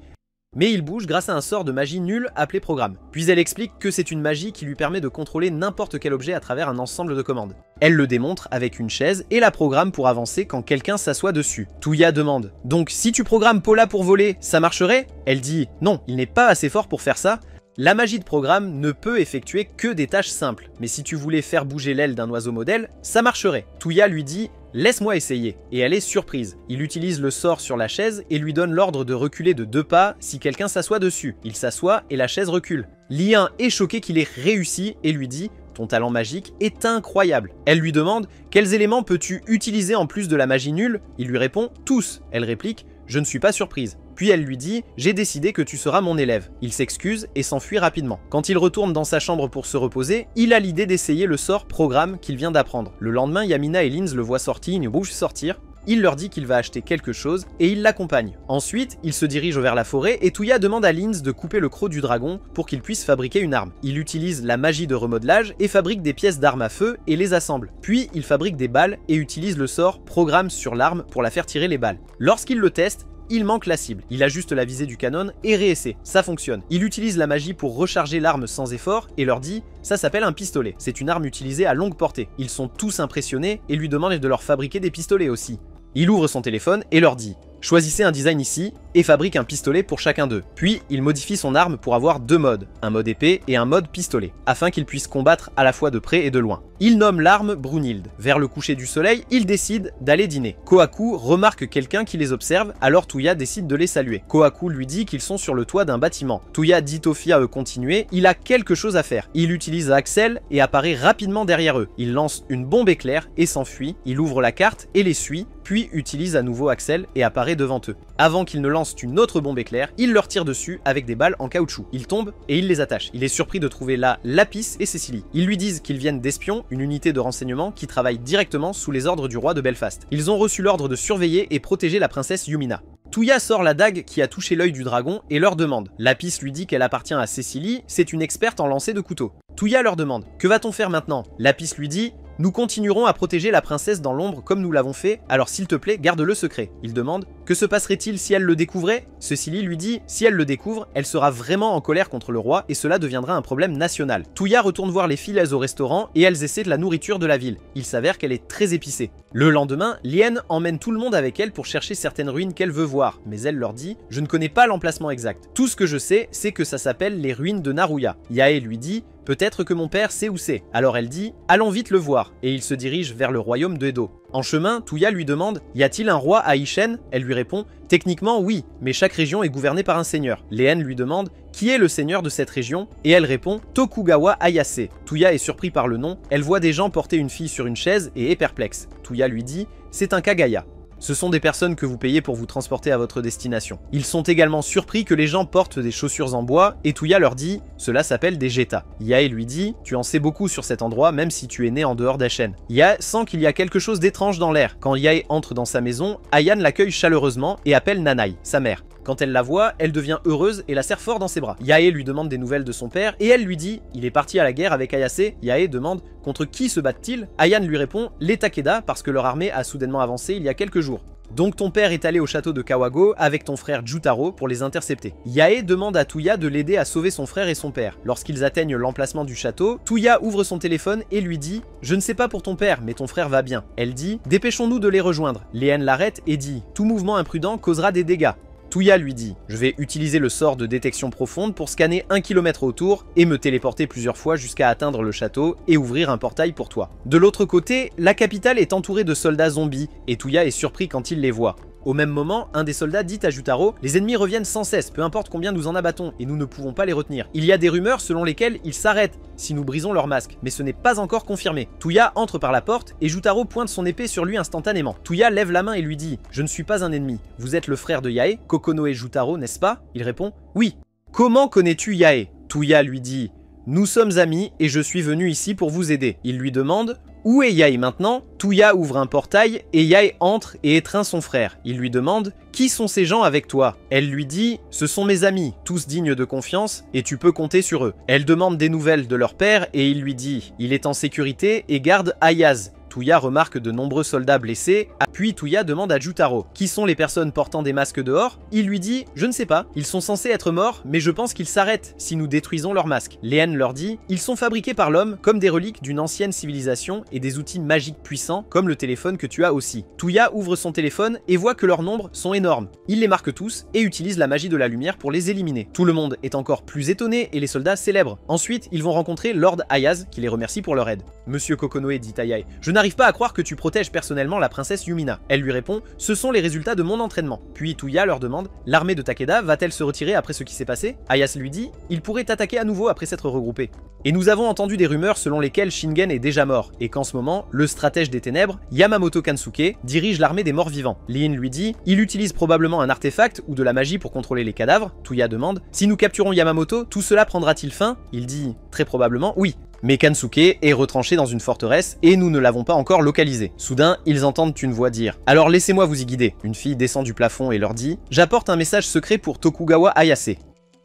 Mais il bouge grâce à un sort de magie nul appelé programme. Puis elle explique que c'est une magie qui lui permet de contrôler n'importe quel objet à travers un ensemble de commandes. Elle le démontre avec une chaise et la programme pour avancer quand quelqu'un s'assoit dessus. Touya demande « Donc si tu programmes Paula pour voler, ça marcherait ?» Elle dit « Non, il n'est pas assez fort pour faire ça. » La magie de programme ne peut effectuer que des tâches simples, mais si tu voulais faire bouger l'aile d'un oiseau modèle, ça marcherait. Touya lui dit « Laisse-moi essayer », et elle est surprise. Il utilise le sort sur la chaise et lui donne l'ordre de reculer de 2 pas si quelqu'un s'assoit dessus. Il s'assoit et la chaise recule. Lien est choqué qu'il ait réussi et lui dit « Ton talent magique est incroyable ». Elle lui demande « Quels éléments peux-tu utiliser en plus de la magie nulle ?» Il lui répond « Tous ». Elle réplique « Je ne suis pas surprise ». Puis elle lui dit « J'ai décidé que tu seras mon élève ». Il s'excuse et s'enfuit rapidement. Quand il retourne dans sa chambre pour se reposer, il a l'idée d'essayer le sort programme qu'il vient d'apprendre. Le lendemain, Yamina et Linz le voient sortir, une bouche sortir. Il leur dit qu'il va acheter quelque chose et il l'accompagne. Ensuite, il se dirige vers la forêt et Touya demande à Linz de couper le croc du dragon pour qu'il puisse fabriquer une arme. Il utilise la magie de remodelage et fabrique des pièces d'armes à feu et les assemble. Puis il fabrique des balles et utilise le sort programme sur l'arme pour la faire tirer les balles. Lorsqu'il le teste, il manque la cible. Il ajuste la visée du canon et réessaie. Ça fonctionne. Il utilise la magie pour recharger l'arme sans effort et leur dit « Ça s'appelle un pistolet. C'est une arme utilisée à longue portée. » Ils sont tous impressionnés et lui demandent de leur fabriquer des pistolets aussi. Il ouvre son téléphone et leur dit « Choisissez un design ici et fabrique un pistolet pour chacun d'eux. » Puis il modifie son arme pour avoir 2 modes, un mode épée et un mode pistolet, afin qu'il puisse combattre à la fois de près et de loin. Il nomme l'arme Brunhild. Vers le coucher du soleil, il décide d'aller dîner. Kohaku remarque quelqu'un qui les observe, alors Touya décide de les saluer. Kohaku lui dit qu'ils sont sur le toit d'un bâtiment. Touya dit aux filles à continuer, il a quelque chose à faire. Il utilise Axel et apparaît rapidement derrière eux. Il lance une bombe éclair et s'enfuit. Il ouvre la carte et les suit, puis utilise à nouveau Axel et apparaît devant eux. Avant qu'ils ne lancent une autre bombe éclair, il leur tire dessus avec des balles en caoutchouc. Ils tombent et il les attache. Il est surpris de trouver là Lapis et Cecily. Ils lui disent qu'ils viennent d'espions, une unité de renseignement qui travaille directement sous les ordres du roi de Belfast. Ils ont reçu l'ordre de surveiller et protéger la princesse Yumina. Touya sort la dague qui a touché l'œil du dragon et leur demande. Lapis lui dit qu'elle appartient à Cecily, c'est une experte en lancer de couteau. Touya leur demande « Que va-t-on faire maintenant ?» Lapis lui dit « Nous continuerons à protéger la princesse dans l'ombre comme nous l'avons fait, alors s'il te plaît, garde-le secret. Il demande « Que se passerait-il si elle le découvrait ?» Cecily lui dit « Si elle le découvre, elle sera vraiment en colère contre le roi et cela deviendra un problème national. » Touya retourne voir les filles au restaurant et elles essaient de la nourriture de la ville. Il s'avère qu'elle est très épicée. Le lendemain, Lien emmène tout le monde avec elle pour chercher certaines ruines qu'elle veut voir, mais elle leur dit « Je ne connais pas l'emplacement exact. Tout ce que je sais, c'est que ça s'appelle les ruines de Naruya. » Yae lui dit « Peut-être que mon père sait où c'est. » Alors elle dit « Allons vite le voir. » Et il se dirige vers le royaume d'Edo. En chemin, Touya lui demande « Y a-t-il un roi à Ishen ?» Elle lui répond « Techniquement oui, mais chaque région est gouvernée par un seigneur. » Lien lui demande « Qui est le seigneur de cette région ?» Et elle répond « Tokugawa Ayase ». Touya est surpris par le nom, elle voit des gens porter une fille sur une chaise et est perplexe. Touya lui dit « C'est un Kagaya. » Ce sont des personnes que vous payez pour vous transporter à votre destination. Ils sont également surpris que les gens portent des chaussures en bois et Touya leur dit « Cela s'appelle des Jeta ». Yae lui dit « Tu en sais beaucoup sur cet endroit même si tu es né en dehors d'Ashen ». Yae sent qu'il y a quelque chose d'étrange dans l'air. Quand Yae entre dans sa maison, Ayane l'accueille chaleureusement et appelle Nanai, sa mère. Quand elle la voit, elle devient heureuse et la serre fort dans ses bras. Yae lui demande des nouvelles de son père et elle lui dit « Il est parti à la guerre avec Ayase ». Yae demande « Contre qui se battent-ils » Ayane lui répond « Les Takeda parce que leur armée a soudainement avancé il y a quelques jours. Donc ton père est allé au château de Kawago avec ton frère Jutaro pour les intercepter. » Yae demande à Touya de l'aider à sauver son frère et son père. Lorsqu'ils atteignent l'emplacement du château, Touya ouvre son téléphone et lui dit « Je ne sais pas pour ton père, mais ton frère va bien. » Elle dit « Dépêchons-nous de les rejoindre. » Lien l'arrête et dit « Tout mouvement imprudent causera des dégâts. » Touya lui dit « Je vais utiliser le sort de détection profonde pour scanner 1 km autour et me téléporter plusieurs fois jusqu'à atteindre le château et ouvrir un portail pour toi. » De l'autre côté, la capitale est entourée de soldats zombies et Touya est surpris quand il les voit. Au même moment, un des soldats dit à Jutaro « Les ennemis reviennent sans cesse, peu importe combien nous en abattons, et nous ne pouvons pas les retenir. Il y a des rumeurs selon lesquelles ils s'arrêtent si nous brisons leur masque, mais ce n'est pas encore confirmé. » Touya entre par la porte et Jutaro pointe son épée sur lui instantanément. Touya lève la main et lui dit « Je ne suis pas un ennemi. Vous êtes le frère de Yae, Kokonoe Jutaro, n'est-ce pas ?» Il répond « Oui. »« Comment connais-tu Yae ?» Touya lui dit « Nous sommes amis et je suis venu ici pour vous aider. » Il lui demande « Où est Yae maintenant ?» Touya ouvre un portail et Yae entre et étreint son frère. Il lui demande « Qui sont ces gens avec toi ?» Elle lui dit « Ce sont mes amis, tous dignes de confiance et tu peux compter sur eux. » Elle demande des nouvelles de leur père et il lui dit « Il est en sécurité et garde Ayaz. » Touya remarque de nombreux soldats blessés, puis Touya demande à Jutaro « Qui sont les personnes portant des masques dehors ?» Il lui dit « Je ne sais pas, ils sont censés être morts, mais je pense qu'ils s'arrêtent si nous détruisons leurs masques. » Lien leur dit « Ils sont fabriqués par l'homme comme des reliques d'une ancienne civilisation et des outils magiques puissants comme le téléphone que tu as aussi. » Touya ouvre son téléphone et voit que leurs nombres sont énormes. Il les marque tous et utilise la magie de la lumière pour les éliminer. Tout le monde est encore plus étonné et les soldats célèbrent. Ensuite, ils vont rencontrer Lord Ayaz qui les remercie pour leur aide. « Monsieur Kokonoe, dit Yae, je n'arrive pas à croire que tu protèges personnellement la princesse Yumina. » Elle lui répond « Ce sont les résultats de mon entraînement. » Puis Touya leur demande « L'armée de Takeda va-t-elle se retirer après ce qui s'est passé ?» Ayaz lui dit « Il pourrait attaquer à nouveau après s'être regroupé. » Et nous avons entendu des rumeurs selon lesquelles Shingen est déjà mort, et qu'en ce moment, le stratège des ténèbres, Yamamoto Kansuke, dirige l'armée des morts vivants. Lin lui dit « Il utilise probablement un artefact ou de la magie pour contrôler les cadavres. » Touya demande « Si nous capturons Yamamoto, tout cela prendra-t-il fin ?» Il dit « Très probablement, oui. » Mais Kansuke est retranché dans une forteresse et nous ne l'avons pas encore localisé. Soudain, ils entendent une voix dire « Alors laissez-moi vous y guider. » Une fille descend du plafond et leur dit « J'apporte un message secret pour Tokugawa Ayase.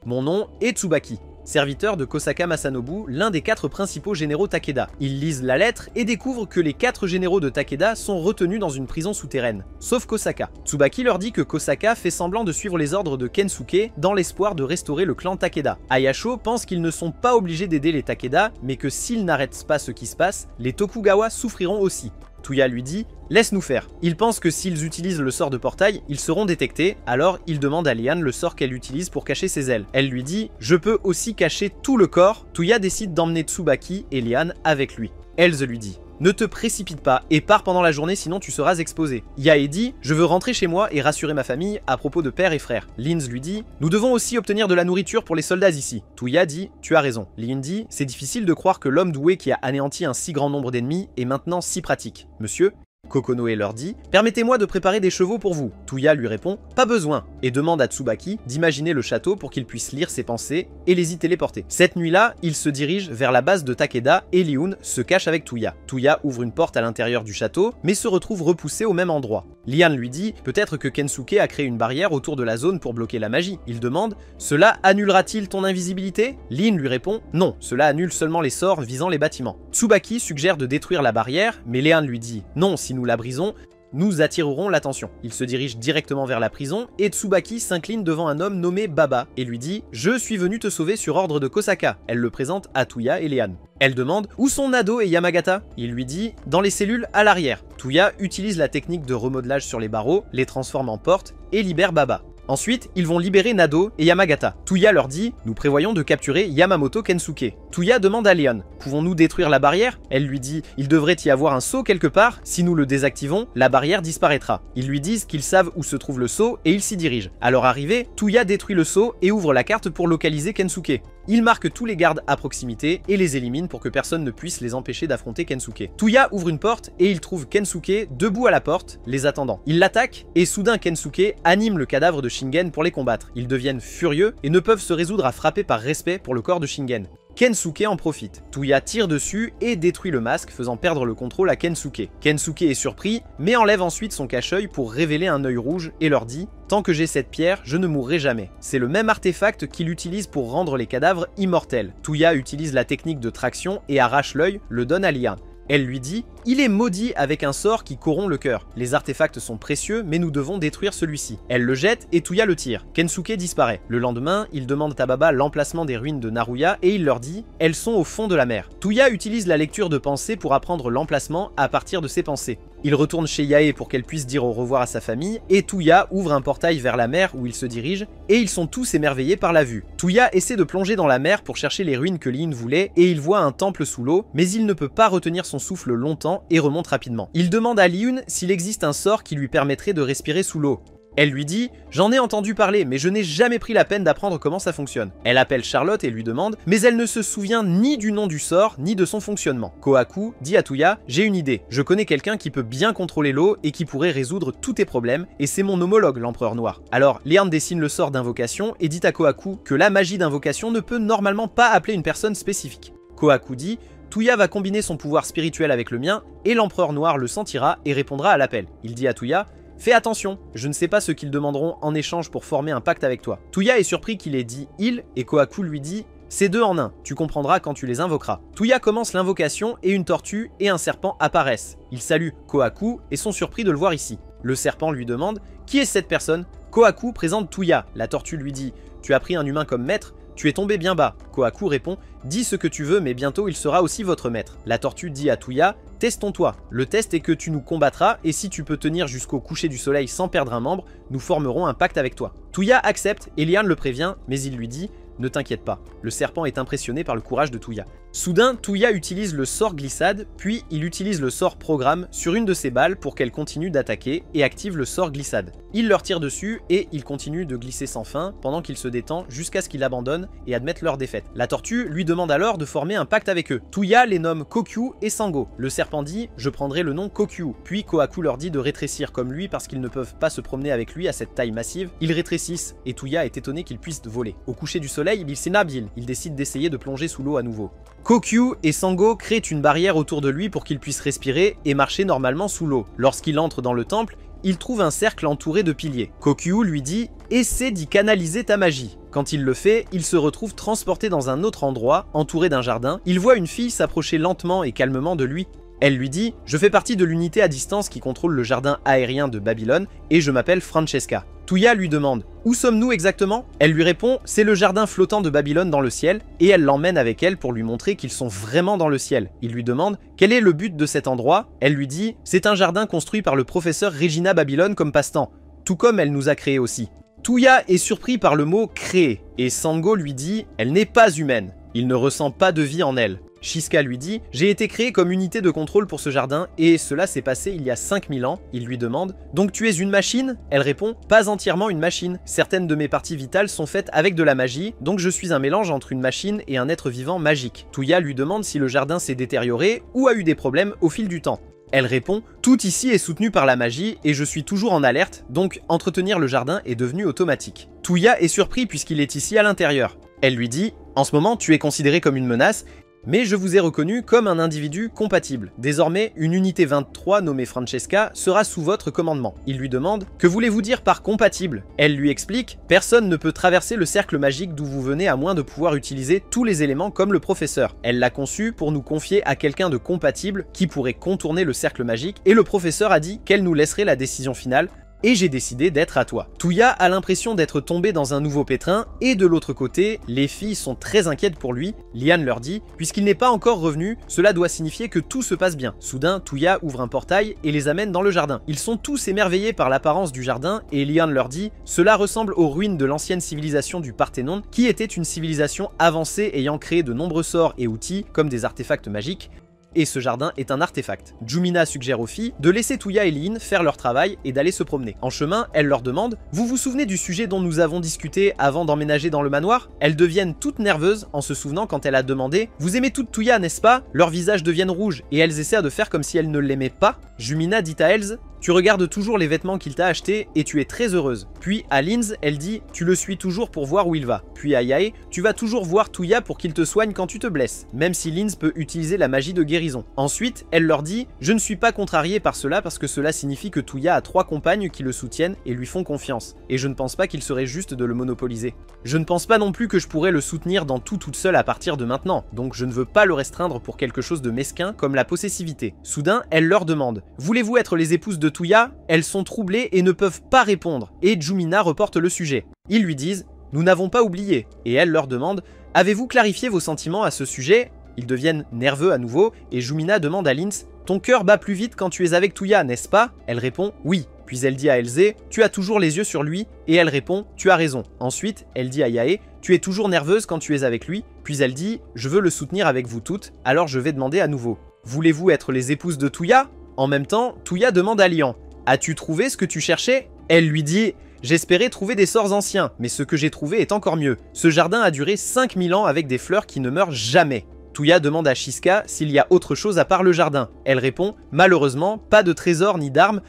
Mon nom est Tsubaki. Serviteur de Kosaka Masanobu, l'un des 4 principaux généraux Takeda. Ils lisent la lettre et découvrent que les 4 généraux de Takeda sont retenus dans une prison souterraine, sauf Kosaka. Tsubaki leur dit que Kosaka fait semblant de suivre les ordres de Kensuke dans l'espoir de restaurer le clan Takeda. Ayasho pense qu'ils ne sont pas obligés d'aider les Takeda, mais que s'ils n'arrêtent pas ce qui se passe, les Tokugawa souffriront aussi. Touya lui dit « Laisse-nous faire ». Il pense que s'ils utilisent le sort de portail, ils seront détectés, alors il demande à Liane le sort qu'elle utilise pour cacher ses ailes. Elle lui dit « Je peux aussi cacher tout le corps ». Touya décide d'emmener Tsubaki et Liane avec lui. Elze lui dit « Ne te précipite pas et pars pendant la journée sinon tu seras exposé ». Yae dit « Je veux rentrer chez moi et rassurer ma famille à propos de père et frère ». Linz lui dit « Nous devons aussi obtenir de la nourriture pour les soldats ici ». Touya dit « Tu as raison ». Lin dit « C'est difficile de croire que l'homme doué qui a anéanti un si grand nombre d'ennemis est maintenant si pratique. Monsieur ?» Kokonoe leur dit « Permettez-moi de préparer des chevaux pour vous ». Touya lui répond « Pas besoin » et demande à Tsubaki d'imaginer le château pour qu'il puisse lire ses pensées et les y téléporter. Cette nuit-là, il se dirige vers la base de Takeda et Liun se cache avec Touya. Touya ouvre une porte à l'intérieur du château, mais se retrouve repoussé au même endroit. Lian lui dit peut-être que Kensuke a créé une barrière autour de la zone pour bloquer la magie. Il demande cela annulera-t-il ton invisibilité? Lin lui répond non, cela annule seulement les sorts visant les bâtiments. Tsubaki suggère de détruire la barrière, mais Lian lui dit non, si nous la brisons, nous attirerons l'attention. Il se dirige directement vers la prison et Tsubaki s'incline devant un homme nommé Baba et lui dit « Je suis venu te sauver sur ordre de Kosaka ». Elle le présente à Touya et Lian. Elle demande « Où sont Nado et Yamagata ?» Il lui dit « Dans les cellules à l'arrière ». Touya utilise la technique de remodelage sur les barreaux, les transforme en portes et libère Baba. Ensuite, ils vont libérer Nado et Yamagata. Touya leur dit « Nous prévoyons de capturer Yamamoto Kensuke ». Touya demande à Lian « Pouvons-nous détruire la barrière ?» Elle lui dit « Il devrait y avoir un sceau quelque part, si nous le désactivons, la barrière disparaîtra ». Ils lui disent qu'ils savent où se trouve le sceau et ils s'y dirigent. À leur arrivée, Touya détruit le sceau et ouvre la carte pour localiser Kensuke. Il marque tous les gardes à proximité et les élimine pour que personne ne puisse les empêcher d'affronter Kensuke. Touya ouvre une porte et il trouve Kensuke debout à la porte, les attendant. Il l'attaque et soudain Kensuke anime le cadavre de Shingen pour les combattre. Ils deviennent furieux et ne peuvent se résoudre à frapper par respect pour le corps de Shingen. Kensuke en profite. Touya tire dessus et détruit le masque, faisant perdre le contrôle à Kensuke. Kensuke est surpris, mais enlève ensuite son cache-œil pour révéler un œil rouge et leur dit « Tant que j'ai cette pierre, je ne mourrai jamais ». C'est le même artefact qu'il utilise pour rendre les cadavres immortels. Touya utilise la technique de traction et arrache l'œil, le donne à Lian. Elle lui dit « Il est maudit avec un sort qui corrompt le cœur. Les artefacts sont précieux, mais nous devons détruire celui-ci. » Elle le jette et Touya le tire. Kensuke disparaît. Le lendemain, il demande à Baba l'emplacement des ruines de Naruya et il leur dit « Elles sont au fond de la mer. » Touya utilise la lecture de pensée pour apprendre l'emplacement à partir de ses pensées. Il retourne chez Yae pour qu'elle puisse dire au revoir à sa famille et Touya ouvre un portail vers la mer où il se dirige et ils sont tous émerveillés par la vue. Touya essaie de plonger dans la mer pour chercher les ruines que Lin voulait et il voit un temple sous l'eau, mais il ne peut pas retenir son souffle longtemps et remonte rapidement. Il demande à Liun s'il existe un sort qui lui permettrait de respirer sous l'eau. Elle lui dit « J'en ai entendu parler, mais je n'ai jamais pris la peine d'apprendre comment ça fonctionne. » Elle appelle Charlotte et lui demande, mais elle ne se souvient ni du nom du sort, ni de son fonctionnement. Kohaku dit à Touya « J'ai une idée, je connais quelqu'un qui peut bien contrôler l'eau et qui pourrait résoudre tous tes problèmes, et c'est mon homologue, l'empereur noir. » Alors, Lian dessine le sort d'invocation et dit à Kohaku que la magie d'invocation ne peut normalement pas appeler une personne spécifique. Kohaku dit « Touya va combiner son pouvoir spirituel avec le mien, et l'empereur noir le sentira et répondra à l'appel. » Il dit à Touya « Fais attention, je ne sais pas ce qu'ils demanderont en échange pour former un pacte avec toi. » Touya est surpris qu'il ait dit « il » et Kohaku lui dit « C'est deux en un, tu comprendras quand tu les invoqueras. » Touya commence l'invocation et une tortue et un serpent apparaissent. Ils saluent Kohaku et sont surpris de le voir ici. Le serpent lui demande « Qui est cette personne ?» Kohaku présente Touya. La tortue lui dit « Tu as pris un humain comme maître ? Tu es tombé bien bas. » Kohaku répond « Dis ce que tu veux, mais bientôt il sera aussi votre maître. » La tortue dit à Touya « Testons-toi. Le test est que tu nous combattras, et si tu peux tenir jusqu'au coucher du soleil sans perdre un membre, nous formerons un pacte avec toi. » Touya accepte, et Lian le prévient, mais il lui dit « Ne t'inquiète pas. » Le serpent est impressionné par le courage de Touya. Soudain, Touya utilise le sort glissade, puis il utilise le sort programme sur une de ses balles pour qu'elle continue d'attaquer et active le sort glissade. Il leur tire dessus et il continue de glisser sans fin pendant qu'il se détend jusqu'à ce qu'il abandonne et admette leur défaite. La tortue lui demande alors de former un pacte avec eux. Touya les nomme Kokyu et Sango. Le serpent dit « Je prendrai le nom Kokyu ». Puis Kohaku leur dit de rétrécir comme lui parce qu'ils ne peuvent pas se promener avec lui à cette taille massive. Ils rétrécissent et Touya est étonné qu'ils puissent voler. Au coucher du soleil, il décide d'essayer de plonger sous l'eau à nouveau. Kokyu et Sango créent une barrière autour de lui pour qu'il puisse respirer et marcher normalement sous l'eau. Lorsqu'il entre dans le temple, il trouve un cercle entouré de piliers. Kokyu lui dit « Essaie d'y canaliser ta magie ». Quand il le fait, il se retrouve transporté dans un autre endroit, entouré d'un jardin. Il voit une fille s'approcher lentement et calmement de lui. Elle lui dit « Je fais partie de l'unité à distance qui contrôle le jardin aérien de Babylone et je m'appelle Francesca. » Touya lui demande « Où sommes-nous exactement ?» Elle lui répond « C'est le jardin flottant de Babylone dans le ciel » et elle l'emmène avec elle pour lui montrer qu'ils sont vraiment dans le ciel. Il lui demande « Quel est le but de cet endroit ?» Elle lui dit « C'est un jardin construit par le professeur Regina Babylone comme passe-temps, tout comme elle nous a créé aussi. » Touya est surpris par le mot « créer » et Sango lui dit « Elle n'est pas humaine, il ne ressent pas de vie en elle. » Shiska lui dit « J'ai été créé comme unité de contrôle pour ce jardin et cela s'est passé il y a 5000 ans. » Il lui demande « Donc tu es une machine ?» Elle répond « Pas entièrement une machine. Certaines de mes parties vitales sont faites avec de la magie, donc je suis un mélange entre une machine et un être vivant magique. » Touya lui demande si le jardin s'est détérioré ou a eu des problèmes au fil du temps. Elle répond « Tout ici est soutenu par la magie et je suis toujours en alerte, donc entretenir le jardin est devenu automatique. » Touya est surpris puisqu'il est ici à l'intérieur. Elle lui dit « En ce moment, tu es considéré comme une menace Mais je vous ai reconnu comme un individu compatible. Désormais, une unité 23 nommée Francesca sera sous votre commandement. Il lui demande « Que voulez-vous dire par compatible ?» Elle lui explique « Personne ne peut traverser le cercle magique d'où vous venez à moins de pouvoir utiliser tous les éléments comme le professeur. » Elle l'a conçu pour nous confier à quelqu'un de compatible qui pourrait contourner le cercle magique et le professeur a dit qu'elle nous laisserait la décision finale. Et j'ai décidé d'être à toi. Tuya a l'impression d'être tombé dans un nouveau pétrin, et de l'autre côté, les filles sont très inquiètes pour lui. Liane leur dit, puisqu'il n'est pas encore revenu, cela doit signifier que tout se passe bien. Soudain, Tuya ouvre un portail et les amène dans le jardin. Ils sont tous émerveillés par l'apparence du jardin, et Liane leur dit, cela ressemble aux ruines de l'ancienne civilisation du Parthénon, qui était une civilisation avancée ayant créé de nombreux sorts et outils, comme des artefacts magiques. Et ce jardin est un artefact. Jumina suggère aux filles de laisser Tuya et Lin faire leur travail et d'aller se promener. En chemin, elle leur demande « Vous vous souvenez du sujet dont nous avons discuté avant d'emménager dans le manoir ?» Elles deviennent toutes nerveuses en se souvenant quand elle a demandé « Vous aimez toutes Tuya, n'est-ce pas ?» Leurs visages deviennent rouges et elles essaient de faire comme si elles ne l'aimaient pas. Jumina dit à Elze « Tu regardes toujours les vêtements qu'il t'a achetés et tu es très heureuse. » Puis à Linz, elle dit « Tu le suis toujours pour voir où il va. » Puis à Yae « Tu vas toujours voir Tuya pour qu'il te soigne quand tu te blesses. » Même si Linz peut utiliser la magie de guérison. Ensuite, elle leur dit « Je ne suis pas contrariée par cela parce que cela signifie que Tuya a 3 compagnes qui le soutiennent et lui font confiance. Et je ne pense pas qu'il serait juste de le monopoliser. Je ne pense pas non plus que je pourrais le soutenir dans tout toute seule à partir de maintenant. Donc je ne veux pas le restreindre pour quelque chose de mesquin comme la possessivité. » Soudain, elle leur demande « Voulez-vous être les épouses de Tuya ?» Elles sont troublées et ne peuvent pas répondre. Et Jumina reporte le sujet. Ils lui disent « Nous n'avons pas oublié. » Et elle leur demande « Avez-vous clarifié vos sentiments à ce sujet ?» Ils deviennent nerveux à nouveau et Jumina demande à Linz « Ton cœur bat plus vite quand tu es avec Tuya, n'est-ce pas ?» Elle répond « Oui. » Puis elle dit à Elze « Tu as toujours les yeux sur lui ?» Et elle répond « Tu as raison. » Ensuite, elle dit à Yae « Tu es toujours nerveuse quand tu es avec lui ?» Puis elle dit « Je veux le soutenir avec vous toutes, alors je vais demander à nouveau. Voulez-vous être les épouses de Tuya ?» En même temps, Tuya demande à Lian « As-tu trouvé ce que tu cherchais ?» Elle lui dit « J'espérais trouver des sorts anciens, mais ce que j'ai trouvé est encore mieux. Ce jardin a duré 5000 ans avec des fleurs qui ne meurent jamais. » Tuya demande à Shiska s'il y a autre chose à part le jardin. Elle répond « Malheureusement, pas de trésors ni d'armes,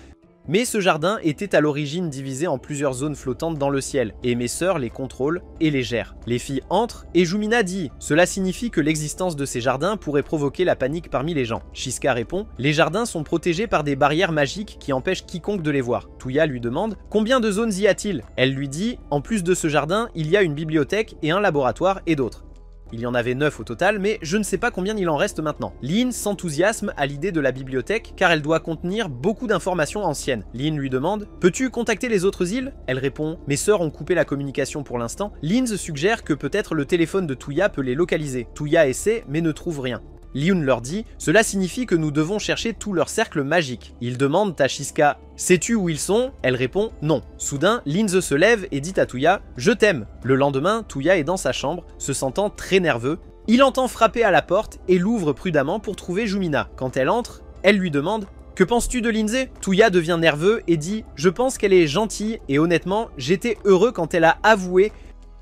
mais ce jardin était à l'origine divisé en plusieurs zones flottantes dans le ciel, et mes sœurs les contrôlent et les gèrent. » Les filles entrent, et Jumina dit « Cela signifie que l'existence de ces jardins pourrait provoquer la panique parmi les gens. » Shiska répond « Les jardins sont protégés par des barrières magiques qui empêchent quiconque de les voir. » Tuya lui demande « Combien de zones y a-t-il » Elle lui dit « En plus de ce jardin, il y a une bibliothèque et un laboratoire et d'autres. » Il y en avait 9 au total, mais je ne sais pas combien il en reste maintenant. Lin s'enthousiasme à l'idée de la bibliothèque car elle doit contenir beaucoup d'informations anciennes. Lin lui demande « Peux-tu contacter les autres îles ?» Elle répond « Mes sœurs ont coupé la communication pour l'instant. » Lin suggère que peut-être le téléphone de Tuya peut les localiser. Tuya essaie mais ne trouve rien. Liun leur dit « Cela signifie que nous devons chercher tout leur cercle magique. » Ils demandent à Shiska « Sais-tu où ils sont ?» Elle répond « Non. » Soudain, Linz se lève et dit à Tuya « Je t'aime !» Le lendemain, Tuya est dans sa chambre, se sentant très nerveux. Il entend frapper à la porte et l'ouvre prudemment pour trouver Jumina. Quand elle entre, elle lui demande « Que penses-tu de Lindsay ?» Tuya devient nerveux et dit « Je pense qu'elle est gentille et honnêtement, j'étais heureux quand elle a avoué.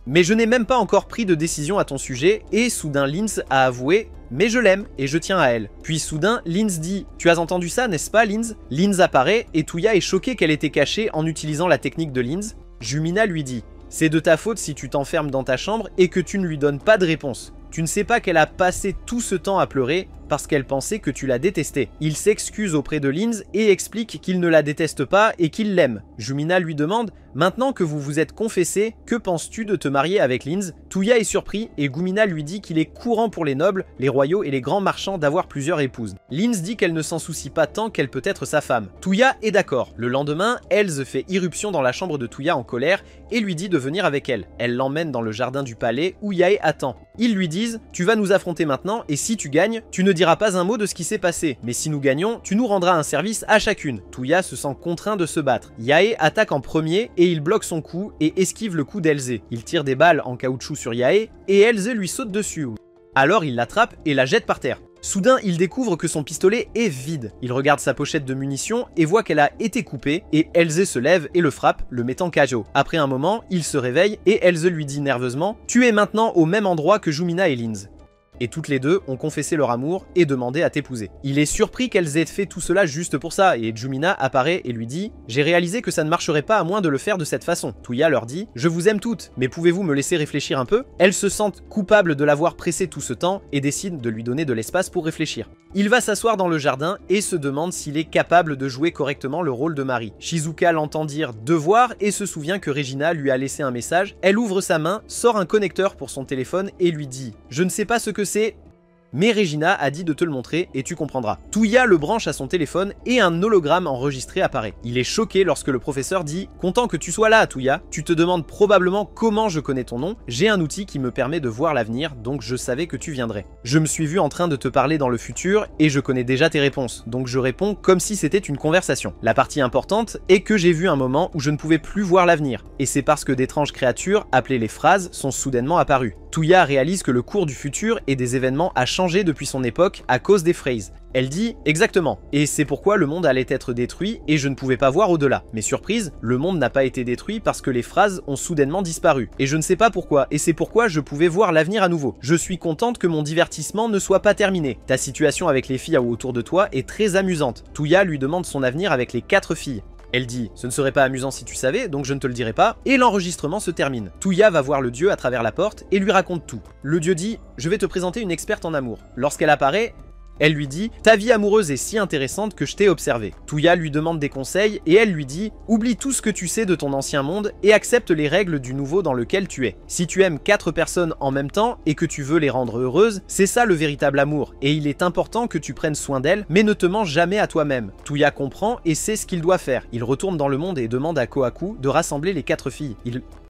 Mais je n'ai même pas encore pris de décision à ton sujet. » Et soudain, Linz a avoué « Mais je l'aime et je tiens à elle. » Puis soudain, Linz dit « Tu as entendu ça, n'est-ce pas, Linz ?» Linz apparaît et Tuya est choquée qu'elle était cachée en utilisant la technique de Linz. Jumina lui dit « C'est de ta faute si tu t'enfermes dans ta chambre et que tu ne lui donnes pas de réponse. Tu ne sais pas qu'elle a passé tout ce temps à pleurer parce qu'elle pensait que tu la détestais. » Il s'excuse auprès de Linz et explique qu'il ne la déteste pas et qu'il l'aime. Jumina lui demande « Maintenant que vous vous êtes confessé, que penses-tu de te marier avec Linz ?» Tuya est surpris et Gumina lui dit qu'il est courant pour les nobles, les royaux et les grands marchands d'avoir plusieurs épouses. Linz dit qu'elle ne s'en soucie pas tant qu'elle peut être sa femme. Tuya est d'accord. Le lendemain, Elze fait irruption dans la chambre de Tuya en colère et lui dit de venir avec elle. Elle l'emmène dans le jardin du palais où Yae attend. Ils lui disent « Tu vas nous affronter maintenant et si tu gagnes, tu ne diras pas un mot de ce qui s'est passé. Mais si nous gagnons, tu nous rendras un service à chacune. » Tuya se sent contraint de se battre. Yae attaque en premier et il bloque son coup et esquive le coup d'Elze. Il tire des balles en caoutchouc sur Yae et Elze lui saute dessus. Alors il l'attrape et la jette par terre. Soudain, il découvre que son pistolet est vide. Il regarde sa pochette de munitions et voit qu'elle a été coupée et Elze se lève et le frappe, le mettant KO. Après un moment, il se réveille et Elze lui dit nerveusement « Tu es maintenant au même endroit que Jumina et Linz. » et toutes les deux ont confessé leur amour et demandé à t'épouser. Il est surpris qu'elles aient fait tout cela juste pour ça, et Jumina apparaît et lui dit « J'ai réalisé que ça ne marcherait pas à moins de le faire de cette façon. » Tuya leur dit « Je vous aime toutes, mais pouvez-vous me laisser réfléchir un peu ?» Elles se sentent coupables de l'avoir pressé tout ce temps et décident de lui donner de l'espace pour réfléchir. Il va s'asseoir dans le jardin et se demande s'il est capable de jouer correctement le rôle de mari. Shizuka l'entend dire « devoir » et se souvient que Regina lui a laissé un message. Elle ouvre sa main, sort un connecteur pour son téléphone et lui dit « Je ne sais pas ce que c'est, mais Regina a dit de te le montrer et tu comprendras. » Tuya le branche à son téléphone et un hologramme enregistré apparaît. Il est choqué lorsque le professeur dit « Content que tu sois là, Tuya. Tu te demandes probablement comment je connais ton nom. J'ai un outil qui me permet de voir l'avenir, donc je savais que tu viendrais. Je me suis vu en train de te parler dans le futur et je connais déjà tes réponses, donc je réponds comme si c'était une conversation. La partie importante est que j'ai vu un moment où je ne pouvais plus voir l'avenir, et c'est parce que d'étranges créatures, appelées les phrases, sont soudainement apparues. Tuya réalise que le cours du futur et des événements a changé depuis son époque à cause des phrases. Elle dit « Exactement, et c'est pourquoi le monde allait être détruit et je ne pouvais pas voir au-delà. Mais surprise, le monde n'a pas été détruit parce que les phrases ont soudainement disparu. Et je ne sais pas pourquoi, et c'est pourquoi je pouvais voir l'avenir à nouveau. Je suis contente que mon divertissement ne soit pas terminé. Ta situation avec les filles autour de toi est très amusante. » Tuya lui demande son avenir avec les 4 filles. Elle dit « Ce ne serait pas amusant si tu savais, donc je ne te le dirai pas », et l'enregistrement se termine. Tuya va voir le dieu à travers la porte et lui raconte tout. Le dieu dit « Je vais te présenter une experte en amour. » Lorsqu'elle apparaît, elle lui dit « Ta vie amoureuse est si intéressante que je t'ai observé. » Tuya lui demande des conseils et elle lui dit « Oublie tout ce que tu sais de ton ancien monde et accepte les règles du nouveau dans lequel tu es. Si tu aimes 4 personnes en même temps et que tu veux les rendre heureuses, c'est ça le véritable amour et il est important que tu prennes soin d'elles mais ne te mens jamais à toi-même. » Tuya comprend et sait ce qu'il doit faire. Il retourne dans le monde et demande à Kohaku de rassembler les 4 filles.